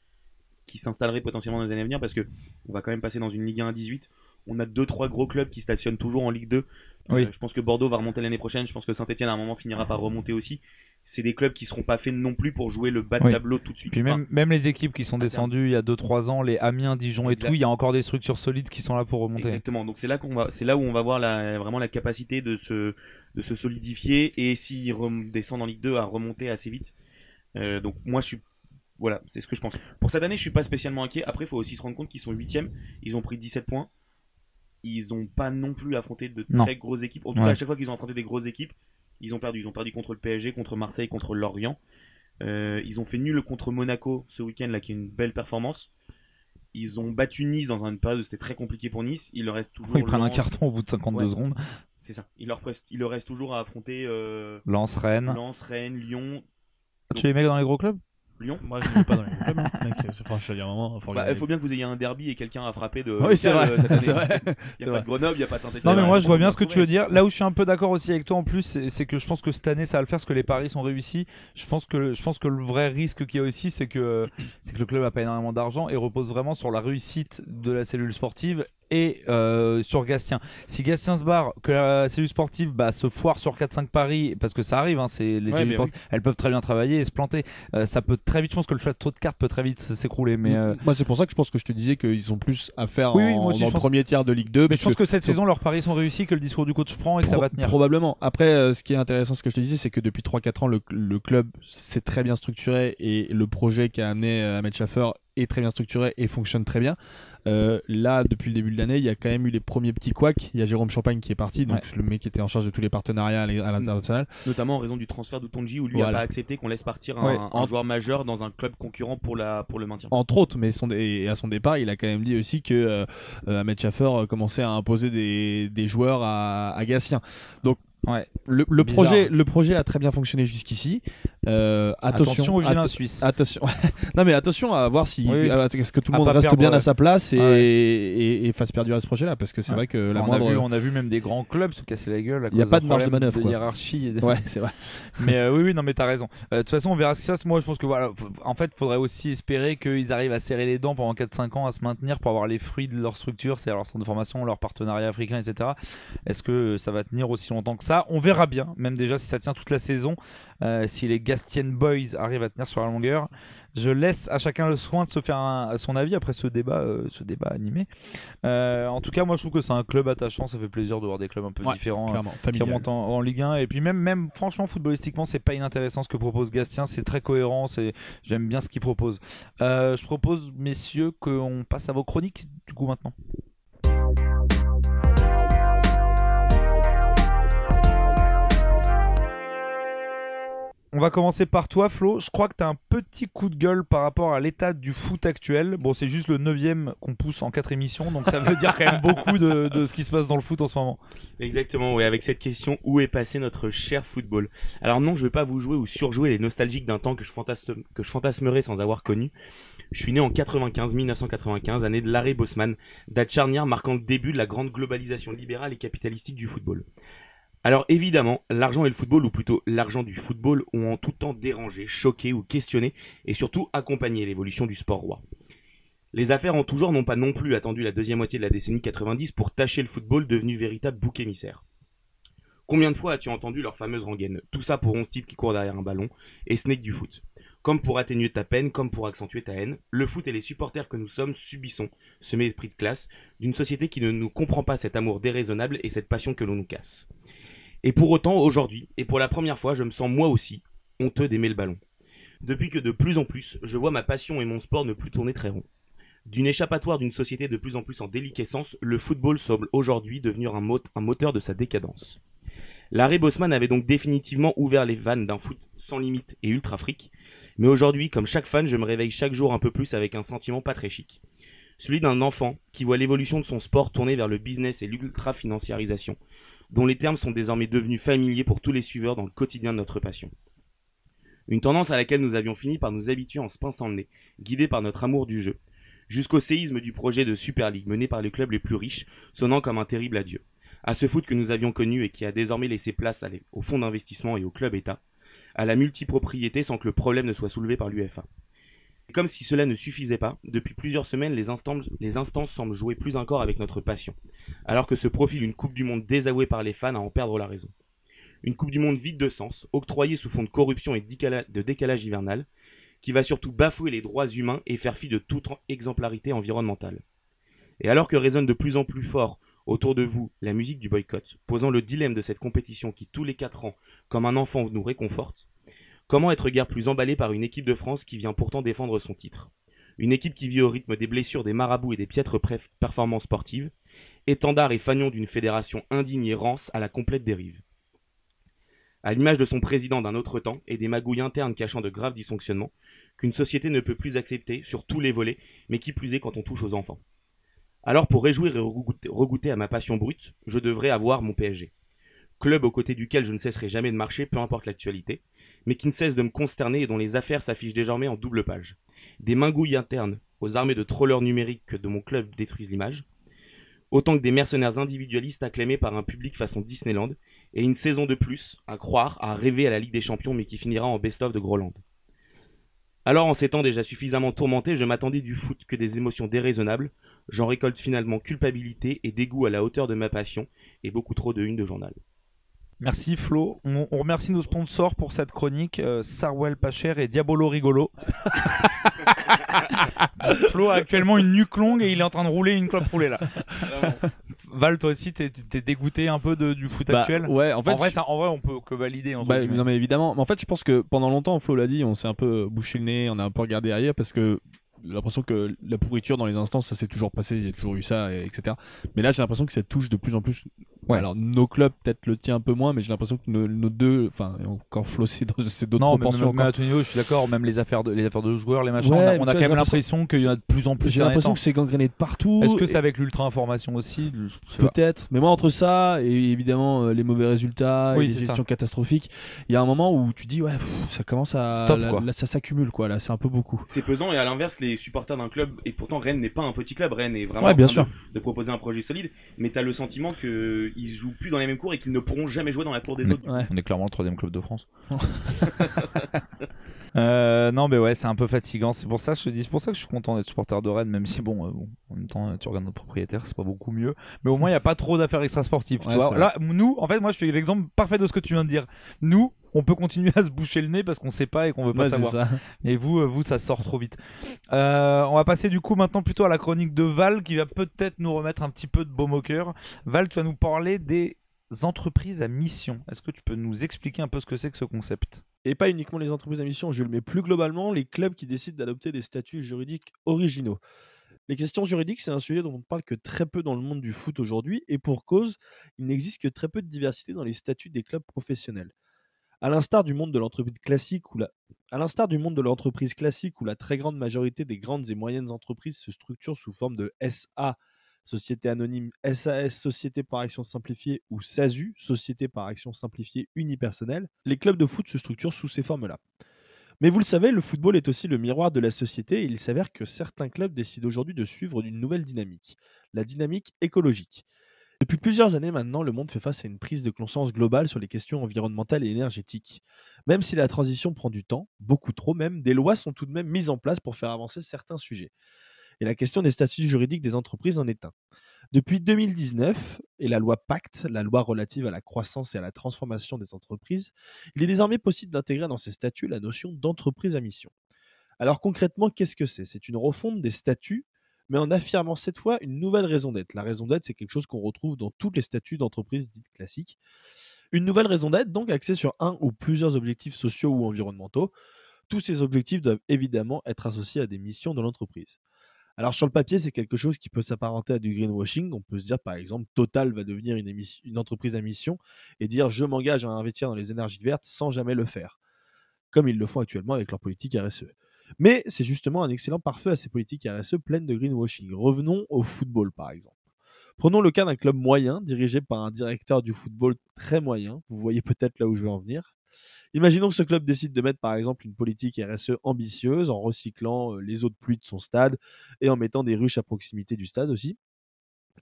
qui s'installerait potentiellement dans les années à venir, parce que on va quand même passer dans une Ligue 1 à 18. On a 2-3 gros clubs qui stationnent toujours en Ligue 2. Oui. Je pense que Bordeaux va remonter l'année prochaine. Je pense que Saint-Etienne à un moment finira par remonter aussi. C'est des clubs qui seront pas faits non plus pour jouer le bas de tableau tout de suite. Puis même les équipes qui sont descendues il y a 2-3 ans, les Amiens, Dijon et tout, il y a encore des structures solides qui sont là pour remonter. Exactement. Donc c'est là où on va voir vraiment la capacité de se solidifier, et s'ils descendent en Ligue 2 à remonter assez vite. Donc moi je suis Voilà, c'est ce que je pense. Pour cette année, je suis pas spécialement inquiet. Après, il faut aussi se rendre compte qu'ils sont 8e. Ils ont pris 17 points. Ils ont pas non plus affronté de très grosses équipes. En tout cas, à chaque fois qu'ils ont affronté des grosses équipes, ils ont perdu. Ils ont perdu contre le PSG, contre Marseille, contre Lorient. Ils ont fait nul contre Monaco ce week-end, là, qui est une belle performance. Ils ont battu Nice dans une période où c'était très compliqué pour Nice. Il leur reste toujours. Ils prennent un carton au bout de 52 secondes. C'est ça. Il leur reste toujours à affronter Lens, Rennes, Lyon. Tu les mets dans les gros clubs? Lyon. Moi je ne vais pas dans les clubs. Il faut bien que vous ayez un derby et quelqu'un à frapper de. Oui, c'est vrai. Cette année. C'est vrai. Il n'y a pas de Grenoble, il n'y a pas de Saint-Etienne. Non, mais moi je vois bien ce que tu veux dire. Là où je suis un peu d'accord aussi avec toi en plus, c'est que je pense que cette année ça va le faire parce que les paris sont réussis. Je pense que le vrai risque qu'il y a aussi, c'est que le club n'a pas énormément d'argent et repose vraiment sur la réussite de la cellule sportive et sur Gastien. Si Gastien se barre, que la cellule sportive se foire sur 4-5 paris, parce que ça arrive, hein, les cellules sportives, elles peuvent très bien travailler et se planter. Ça peut très vite, je pense que le château de cartes peut très vite s'écrouler. Mais moi c'est pour ça que je pense que je te disais qu'ils ont plus à faire moi aussi, dans le premier tiers de Ligue 2. Mais je pense que cette saison leurs paris sont réussis, que le discours du coach franc et que ça va tenir. Probablement. Après, ce qui est intéressant, ce que je te disais, c'est que depuis 3-4 ans, le club s'est très bien structuré et le projet qui a amené Ahmed Schaffer est très bien structuré et fonctionne très bien. Là, depuis le début de l'année, il y a quand même eu les premiers petits couacs. Il y a Jérôme Champagne qui est parti, donc le mec qui était en charge de tous les partenariats à l'international. Notamment en raison du transfert d'Outonji, où lui n'a pas accepté qu'on laisse partir un joueur majeur dans un club concurrent pour le maintien. Entre autres, mais à son départ, il a quand même dit aussi que Ahmed Schaffer commençait à imposer des joueurs à Gatien. Donc, le projet a très bien fonctionné jusqu'ici. Attention au vilain suisse. Attention. Non mais attention à voir si est-ce que tout le monde reste bien à sa place et fasse perdurer ce projet-là, parce que c'est vrai que on a vu même des grands clubs se casser la gueule. Il n'y a pas de marge de manœuvre, de hiérarchie. Ouais, c'est vrai. Mais oui, non mais t'as raison. De toute façon, on verra ce qui se passe. Moi, je pense que en fait, faudrait aussi espérer qu'ils arrivent à serrer les dents pendant 4-5 ans, à se maintenir pour avoir les fruits de leur structure, c'est-à-dire leur centre de formation, leur partenariat africain, etc. Est-ce que ça va tenir aussi longtemps que ça? On verra bien, même déjà si ça tient toute la saison, si les Gastian Boys arrivent à tenir sur la longueur. Je laisse à chacun le soin de se faire son avis après ce débat animé. En tout cas, moi je trouve que c'est un club attachant, ça fait plaisir de voir des clubs un peu différents qui remontent en Ligue 1. Et puis même franchement, footballistiquement, c'est pas inintéressant ce que propose Gastien, c'est très cohérent, j'aime bien ce qu'il propose. Je propose, messieurs, qu'on passe à vos chroniques du coup maintenant. On va commencer par toi, Flo. Je crois que tu as un petit coup de gueule par rapport à l'état du foot actuel. Bon, c'est juste le 9e qu'on pousse en 4 émissions, donc ça veut dire quand même beaucoup de ce qui se passe dans le foot en ce moment. Exactement, oui, avec cette question, où est passé notre cher football? Alors non, je ne vais pas vous jouer ou surjouer les nostalgiques d'un temps que je fantasmerais sans avoir connu. Je suis né en 1995, année de l'arrêt Bosman, date charnière marquant le début de la grande globalisation libérale et capitalistique du football. Alors évidemment, l'argent et le football, ou plutôt l'argent du football, ont en tout temps dérangé, choqué ou questionné, et surtout accompagné l'évolution du sport roi. Les affaires en tout genre n'ont pas non plus attendu la deuxième moitié de la décennie 90 pour tâcher le football devenu véritable bouc émissaire. Combien de fois as-tu entendu leur fameuse rengaine? Tout ça pour 11 types qui courent derrière un ballon, et ce n'est que du foot. Comme pour atténuer ta peine, comme pour accentuer ta haine, le foot et les supporters que nous sommes subissons ce mépris de classe d'une société qui ne nous comprend pas cet amour déraisonnable et cette passion que l'on nous casse. Et pour autant, aujourd'hui, et pour la première fois, je me sens moi aussi honteux d'aimer le ballon. Depuis que de plus en plus, je vois ma passion et mon sport ne plus tourner très rond. D'une échappatoire d'une société de plus en plus en déliquescence, le football semble aujourd'hui devenir un moteur de sa décadence. L'arrêt Bosman avait donc définitivement ouvert les vannes d'un foot sans limite et ultra fric, mais aujourd'hui, comme chaque fan, je me réveille chaque jour un peu plus avec un sentiment pas très chic. Celui d'un enfant qui voit l'évolution de son sport tourner vers le business et l'ultra-financiarisation, dont les termes sont désormais devenus familiers pour tous les suiveurs dans le quotidien de notre passion. Une tendance à laquelle nous avions fini par nous habituer en se pinçant le nez, guidés par notre amour du jeu, jusqu'au séisme du projet de Super League mené par les clubs les plus riches, sonnant comme un terrible adieu. À ce foot que nous avions connu et qui a désormais laissé place au fonds d'investissement et au club État, à la multipropriété sans que le problème ne soit soulevé par l'UEFA. Et comme si cela ne suffisait pas, depuis plusieurs semaines, les instances semblent jouer plus encore avec notre passion, alors que se profile une Coupe du Monde désavouée par les fans à en perdre la raison. Une Coupe du Monde vide de sens, octroyée sous fond de corruption et de décalage hivernal, qui va surtout bafouer les droits humains et faire fi de toute exemplarité environnementale. Et alors que résonne de plus en plus fort autour de vous la musique du boycott, posant le dilemme de cette compétition qui tous les 4 ans, comme un enfant, nous réconforte, Comment être guère plus emballé par une équipe de France qui vient pourtant défendre son titre? Une équipe qui vit au rythme des blessures, des marabouts et des piètres performances sportives, étendard et fanion d'une fédération indigne et rance à la complète dérive. À l'image de son président d'un autre temps et des magouilles internes cachant de graves dysfonctionnements, qu'une société ne peut plus accepter sur tous les volets, mais qui plus est quand on touche aux enfants. Alors pour réjouir et regoûter à ma passion brute, je devrais avoir mon PSG. Club aux côtés duquel je ne cesserai jamais de marcher, peu importe l'actualité, mais qui ne cesse de me consterner et dont les affaires s'affichent désormais en double page. Des mingouilles internes aux armées de trollers numériques que de mon club détruisent l'image, autant que des mercenaires individualistes acclamés par un public façon Disneyland, et une saison de plus à croire, à rêver à la Ligue des Champions mais qui finira en best-of de Groland. Alors en ces temps déjà suffisamment tourmentés, je m'attendais du foot que des émotions déraisonnables, j'en récolte finalement culpabilité et dégoût à la hauteur de ma passion, et beaucoup trop de une de journal. Merci Flo. On remercie nos sponsors pour cette chronique, Sarwell Pacher et Diabolo Rigolo. Flo a actuellement une nuque longue et il est en train de rouler une clope roulée là. Val, toi aussi, t'es dégoûté un peu du foot actuel? Ouais, en vrai, on peut que valider. Non, mais évidemment. Mais en fait, je pense que pendant longtemps, Flo l'a dit, on s'est un peu bouché le nez, on a un peu regardé ailleurs parce que j'ai l'impression que la pourriture dans les instances, ça s'est toujours passé, il y a toujours eu ça, etc. Mais là, j'ai l'impression que ça touche de plus en plus. Ouais. Alors, nos clubs, peut-être le tien un peu moins, mais j'ai l'impression que nos deux, enfin, encore Flo, c'est d'autres proportions. Mais à tout niveau, je suis d'accord, même les affaires de joueurs, les machins, ouais, on a quand même l'impression qu'il y en a de plus en plus. J'ai l'impression que c'est gangréné de partout. Est-ce que c'est avec l'ultra-information aussi? Peut-être. Mais moi, entre ça et évidemment les mauvais résultats et les gestions catastrophiques, il y a un moment où tu dis, ouais, ça commence à. Stop, là, ça s'accumule, quoi. Là, c'est un peu beaucoup. C'est pesant, et à l'inverse, les supporters d'un club, et pourtant Rennes n'est pas un petit club, Rennes est vraiment en train de proposer un projet solide, mais t'as le sentiment qu'ils jouent plus dans les mêmes cours et qu'ils ne pourront jamais jouer dans la cour des autres. Ouais. On est clairement le 3e club de France. Non, mais ouais, c'est un peu fatigant. C'est pour ça que je suis content d'être supporter de Rennes, même si bon, en même temps, tu regardes notre propriétaire, c'est pas beaucoup mieux. Mais au moins, il n'y a pas trop d'affaires extrasportives. Tu vois. Là, nous, en fait, moi, je suis l'exemple parfait de ce que tu viens de dire. Nous, on peut continuer à se boucher le nez parce qu'on sait pas et qu'on veut pas savoir. Ça. Et vous, ça sort trop vite. On va passer du coup maintenant plutôt à la chronique de Val qui va peut-être nous remettre un petit peu de baume au cœur. Val, tu vas nous parler des entreprises à mission. Est-ce que tu peux nous expliquer un peu ce que c'est que ce concept? Et pas uniquement les entreprises à mission, je le mets plus globalement, les clubs qui décident d'adopter des statuts juridiques originaux. Les questions juridiques, c'est un sujet dont on ne parle que très peu dans le monde du foot aujourd'hui, et pour cause, il n'existe que très peu de diversité dans les statuts des clubs professionnels. À l'instar du monde de l'entreprise classique où la très grande majorité des grandes et moyennes entreprises se structurent sous forme de SA, Société anonyme, SAS, Société par action simplifiée, ou SASU, Société par action simplifiée unipersonnelle, les clubs de foot se structurent sous ces formes-là. Mais vous le savez, le football est aussi le miroir de la société et il s'avère que certains clubs décident aujourd'hui de suivre une nouvelle dynamique, la dynamique écologique. Depuis plusieurs années maintenant, le monde fait face à une prise de conscience globale sur les questions environnementales et énergétiques. Même si la transition prend du temps, beaucoup trop même, des lois sont tout de même mises en place pour faire avancer certains sujets. Et la question des statuts juridiques des entreprises en est un. Depuis 2019 et la loi Pacte, la loi relative à la croissance et à la transformation des entreprises, il est désormais possible d'intégrer dans ces statuts la notion d'entreprise à mission. Alors concrètement, qu'est-ce que c'est? C'est une refonte des statuts, mais en affirmant cette fois une nouvelle raison d'être. La raison d'être, c'est quelque chose qu'on retrouve dans tous les statuts d'entreprise dites classiques. Une nouvelle raison d'être, donc axée sur un ou plusieurs objectifs sociaux ou environnementaux. Tous ces objectifs doivent évidemment être associés à des missions de l'entreprise. Alors sur le papier, c'est quelque chose qui peut s'apparenter à du greenwashing. On peut se dire par exemple, Total va devenir une entreprise à mission et dire je m'engage à investir dans les énergies vertes sans jamais le faire, comme ils le font actuellement avec leur politique RSE. Mais c'est justement un excellent pare-feu à ces politiques RSE pleines de greenwashing. Revenons au football par exemple. Prenons le cas d'un club moyen dirigé par un directeur du football très moyen. Vous voyez peut-être là où je veux en venir. Imaginons que ce club décide de mettre par exemple une politique RSE ambitieuse en recyclant les eaux de pluie de son stade et en mettant des ruches à proximité du stade aussi.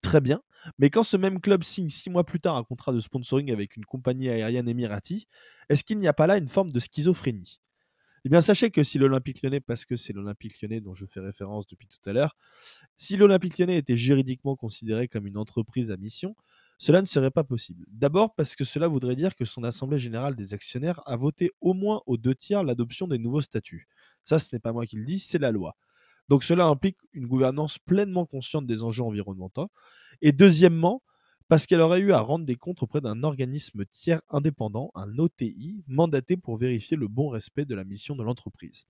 Très bien, mais quand ce même club signe 6 mois plus tard un contrat de sponsoring avec une compagnie aérienne émirati, est-ce qu'il n'y a pas là une forme de schizophrénie? Eh bien sachez que si l'Olympique Lyonnais, parce que c'est l'Olympique Lyonnais dont je fais référence depuis tout à l'heure, si l'Olympique Lyonnais était juridiquement considéré comme une entreprise à mission, cela ne serait pas possible. D'abord parce que cela voudrait dire que son assemblée générale des actionnaires a voté au moins aux 2/3 l'adoption des nouveaux statuts. Ça, ce n'est pas moi qui le dis, c'est la loi. Donc cela implique une gouvernance pleinement consciente des enjeux environnementaux. Et deuxièmement, parce qu'elle aurait eu à rendre des comptes auprès d'un organisme tiers indépendant, un OTI, mandaté pour vérifier le bon respect de la mission de l'entreprise.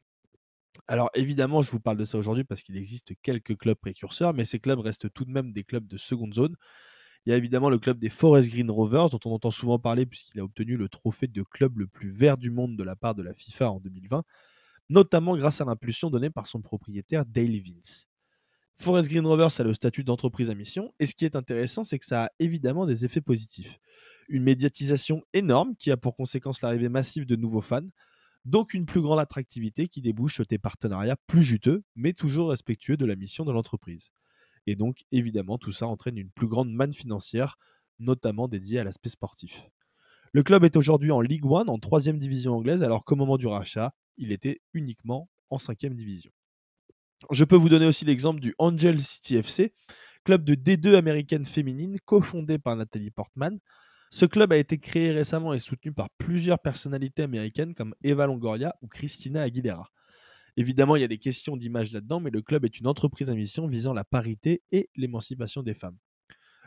Alors évidemment, je vous parle de ça aujourd'hui parce qu'il existe quelques clubs précurseurs, mais ces clubs restent tout de même des clubs de seconde zone. Il y a évidemment le club des Forest Green Rovers, dont on entend souvent parler puisqu'il a obtenu le trophée de club le plus vert du monde de la part de la FIFA en 2020, notamment grâce à l'impulsion donnée par son propriétaire Dale Vince. Forest Green Rovers a le statut d'entreprise à mission, et ce qui est intéressant, c'est que ça a évidemment des effets positifs. Une médiatisation énorme qui a pour conséquence l'arrivée massive de nouveaux fans, donc une plus grande attractivité qui débouche sur des partenariats plus juteux, mais toujours respectueux de la mission de l'entreprise. Et donc, évidemment, tout ça entraîne une plus grande manne financière, notamment dédiée à l'aspect sportif. Le club est aujourd'hui en League One, en 3e division anglaise, alors qu'au moment du rachat, il était uniquement en 5e division. Je peux vous donner aussi l'exemple du Angel City FC, club de D2 américaine féminine cofondé par Nathalie Portman. Ce club a été créé récemment et soutenu par plusieurs personnalités américaines comme Eva Longoria ou Christina Aguilera. Évidemment, il y a des questions d'image là-dedans, mais le club est une entreprise à mission visant la parité et l'émancipation des femmes.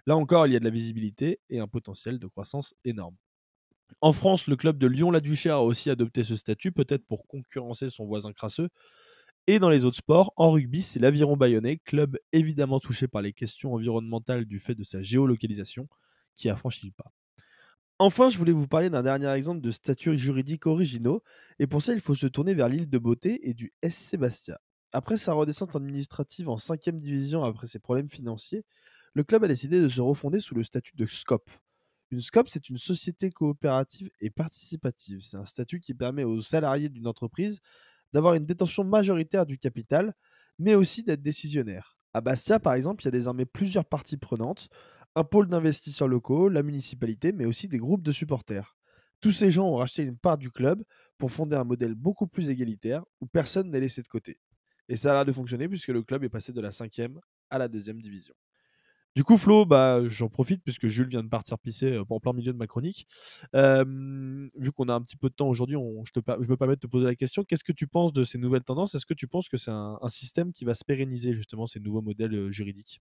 Là encore, il y a de la visibilité et un potentiel de croissance énorme. En France, le club de Lyon-la-Duchère a aussi adopté ce statut, peut-être pour concurrencer son voisin crasseux. Et dans les autres sports, en rugby, c'est l'Aviron Bayonnais, club évidemment touché par les questions environnementales du fait de sa géolocalisation, qui a franchi le pas. Enfin, je voulais vous parler d'un dernier exemple de statuts juridiques originaux, et pour ça, il faut se tourner vers l'île de Beauté et du SC Bastia. Après sa redescente administrative en 5e division après ses problèmes financiers, le club a décidé de se refonder sous le statut de SCOP. Une SCOP, c'est une société coopérative et participative. C'est un statut qui permet aux salariés d'une entreprise d'avoir une détention majoritaire du capital, mais aussi d'être décisionnaire. À Bastia, par exemple, il y a désormais plusieurs parties prenantes, un pôle d'investisseurs locaux, la municipalité, mais aussi des groupes de supporters. Tous ces gens ont racheté une part du club pour fonder un modèle beaucoup plus égalitaire où personne n'est laissé de côté. Et ça a l'air de fonctionner puisque le club est passé de la 5e à la 2e division. Du coup, Flo, j'en profite puisque Jules vient de partir pisser en plein milieu de ma chronique. Vu qu'on a un petit peu de temps aujourd'hui, je me permets de te poser la question. Qu'est-ce que tu penses de ces nouvelles tendances? Est-ce que tu penses que c'est un système qui va se pérenniser, justement, ces nouveaux modèles juridiques?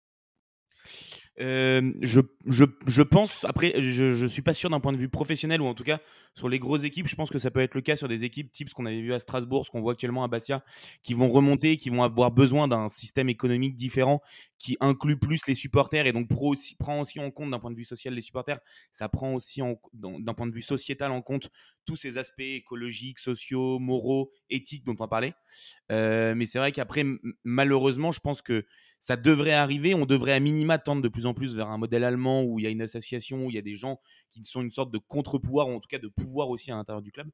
Je pense, après, je suis pas sûr d'un point de vue professionnel, ou en tout cas sur les grosses équipes. Je pense que ça peut être le cas sur des équipes type ce qu'on avait vu à Strasbourg, ce qu'on voit actuellement à Bastia, qui vont remonter, qui vont avoir besoin d'un système économique différent qui inclut plus les supporters et donc prend aussi en compte d'un point de vue social les supporters. Ça prend aussi d'un point de vue sociétal en compte tous ces aspects écologiques, sociaux, moraux, éthiques dont on parlait. Mais c'est vrai qu'après, malheureusement, je pense que ça devrait arriver. On devrait à minima tendre de plus en plus vers un modèle allemand où il y a une association, où il y a des gens qui sont une sorte de contre-pouvoir, ou en tout cas de pouvoir aussi à l'intérieur du club.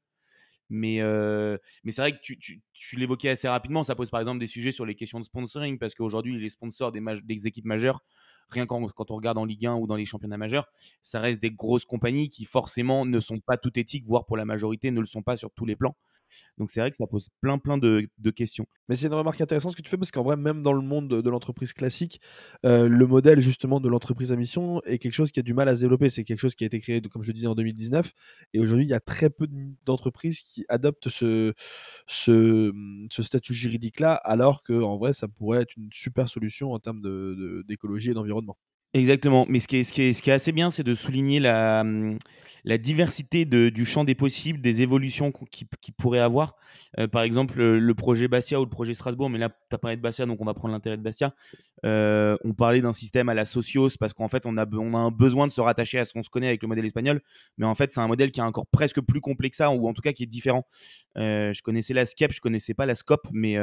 Mais c'est vrai que tu l'évoquais assez rapidement. Ça pose par exemple des sujets sur les questions de sponsoring, parce qu'aujourd'hui, les sponsors des équipes majeures, rien quand on regarde en Ligue 1 ou dans les championnats majeurs, ça reste des grosses compagnies qui forcément ne sont pas toutes éthiques, voire pour la majorité ne le sont pas sur tous les plans. Donc c'est vrai que ça pose plein de questions. Mais c'est une remarque intéressante ce que tu fais, parce qu'en vrai, même dans le monde de l'entreprise classique, le modèle justement de l'entreprise à mission est quelque chose qui a du mal à se développer. C'est quelque chose qui a été créé, comme je disais, en 2019. Et aujourd'hui, il y a très peu d'entreprises qui adoptent ce statut juridique-là, alors qu'en vrai, ça pourrait être une super solution en termes d'écologie et d'environnement. Exactement, mais ce qui est assez bien, c'est de souligner la diversité du champ des possibles, des évolutions qu'il pourrait avoir. Par exemple, le projet Bastia ou le projet Strasbourg, mais là, tu as parlé de Bastia, donc on va prendre l'intérêt de Bastia. On parlait d'un système à la Socios, parce qu'en fait, on a un besoin de se rattacher à ce qu'on se connaît avec le modèle espagnol, mais en fait, c'est un modèle qui est encore presque plus complexe que ça, ou en tout cas qui est différent. Je connaissais la SCEP, je connaissais pas la SCOP, mais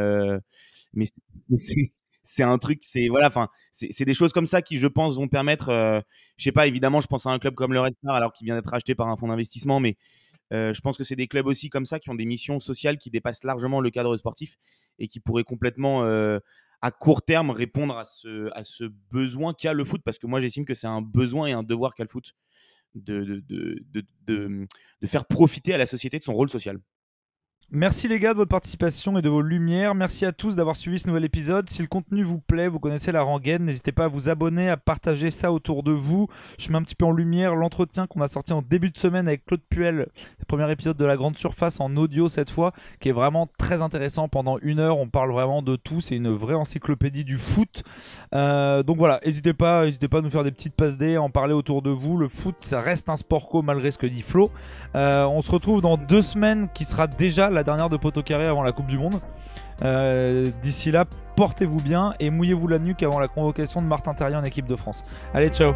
c'est un truc, c'est des choses comme ça qui, je pense, vont permettre, je sais pas, évidemment, je pense à un club comme le Red Star, alors qu'il vient d'être acheté par un fonds d'investissement, mais je pense que c'est des clubs aussi comme ça qui ont des missions sociales qui dépassent largement le cadre sportif et qui pourraient complètement, à court terme, répondre à ce besoin qu'a le foot, parce que moi, j'estime que c'est un besoin et un devoir qu'a le foot de faire profiter à la société de son rôle social. Merci les gars de votre participation et de vos lumières. Merci à tous d'avoir suivi ce nouvel épisode. Si le contenu vous plaît, vous connaissez la rengaine, n'hésitez pas à vous abonner, à partager ça autour de vous. Je mets un petit peu en lumière l'entretien qu'on a sorti en début de semaine avec Claude Puel, le premier épisode de La Grande Surface en audio cette fois, qui est vraiment très intéressant. Pendant 1 heure, on parle vraiment de tout. C'est une vraie encyclopédie du foot. Donc voilà, n'hésitez pas à nous faire des petites passes D, à en parler autour de vous. Le foot, ça reste un sport co malgré ce que dit Flo. On se retrouve dans 2 semaines, qui sera déjà la dernière de Poteau Carré avant la Coupe du Monde. D'ici là, portez-vous bien et mouillez-vous la nuque avant la convocation de Martin Terrier en équipe de France. Allez, ciao.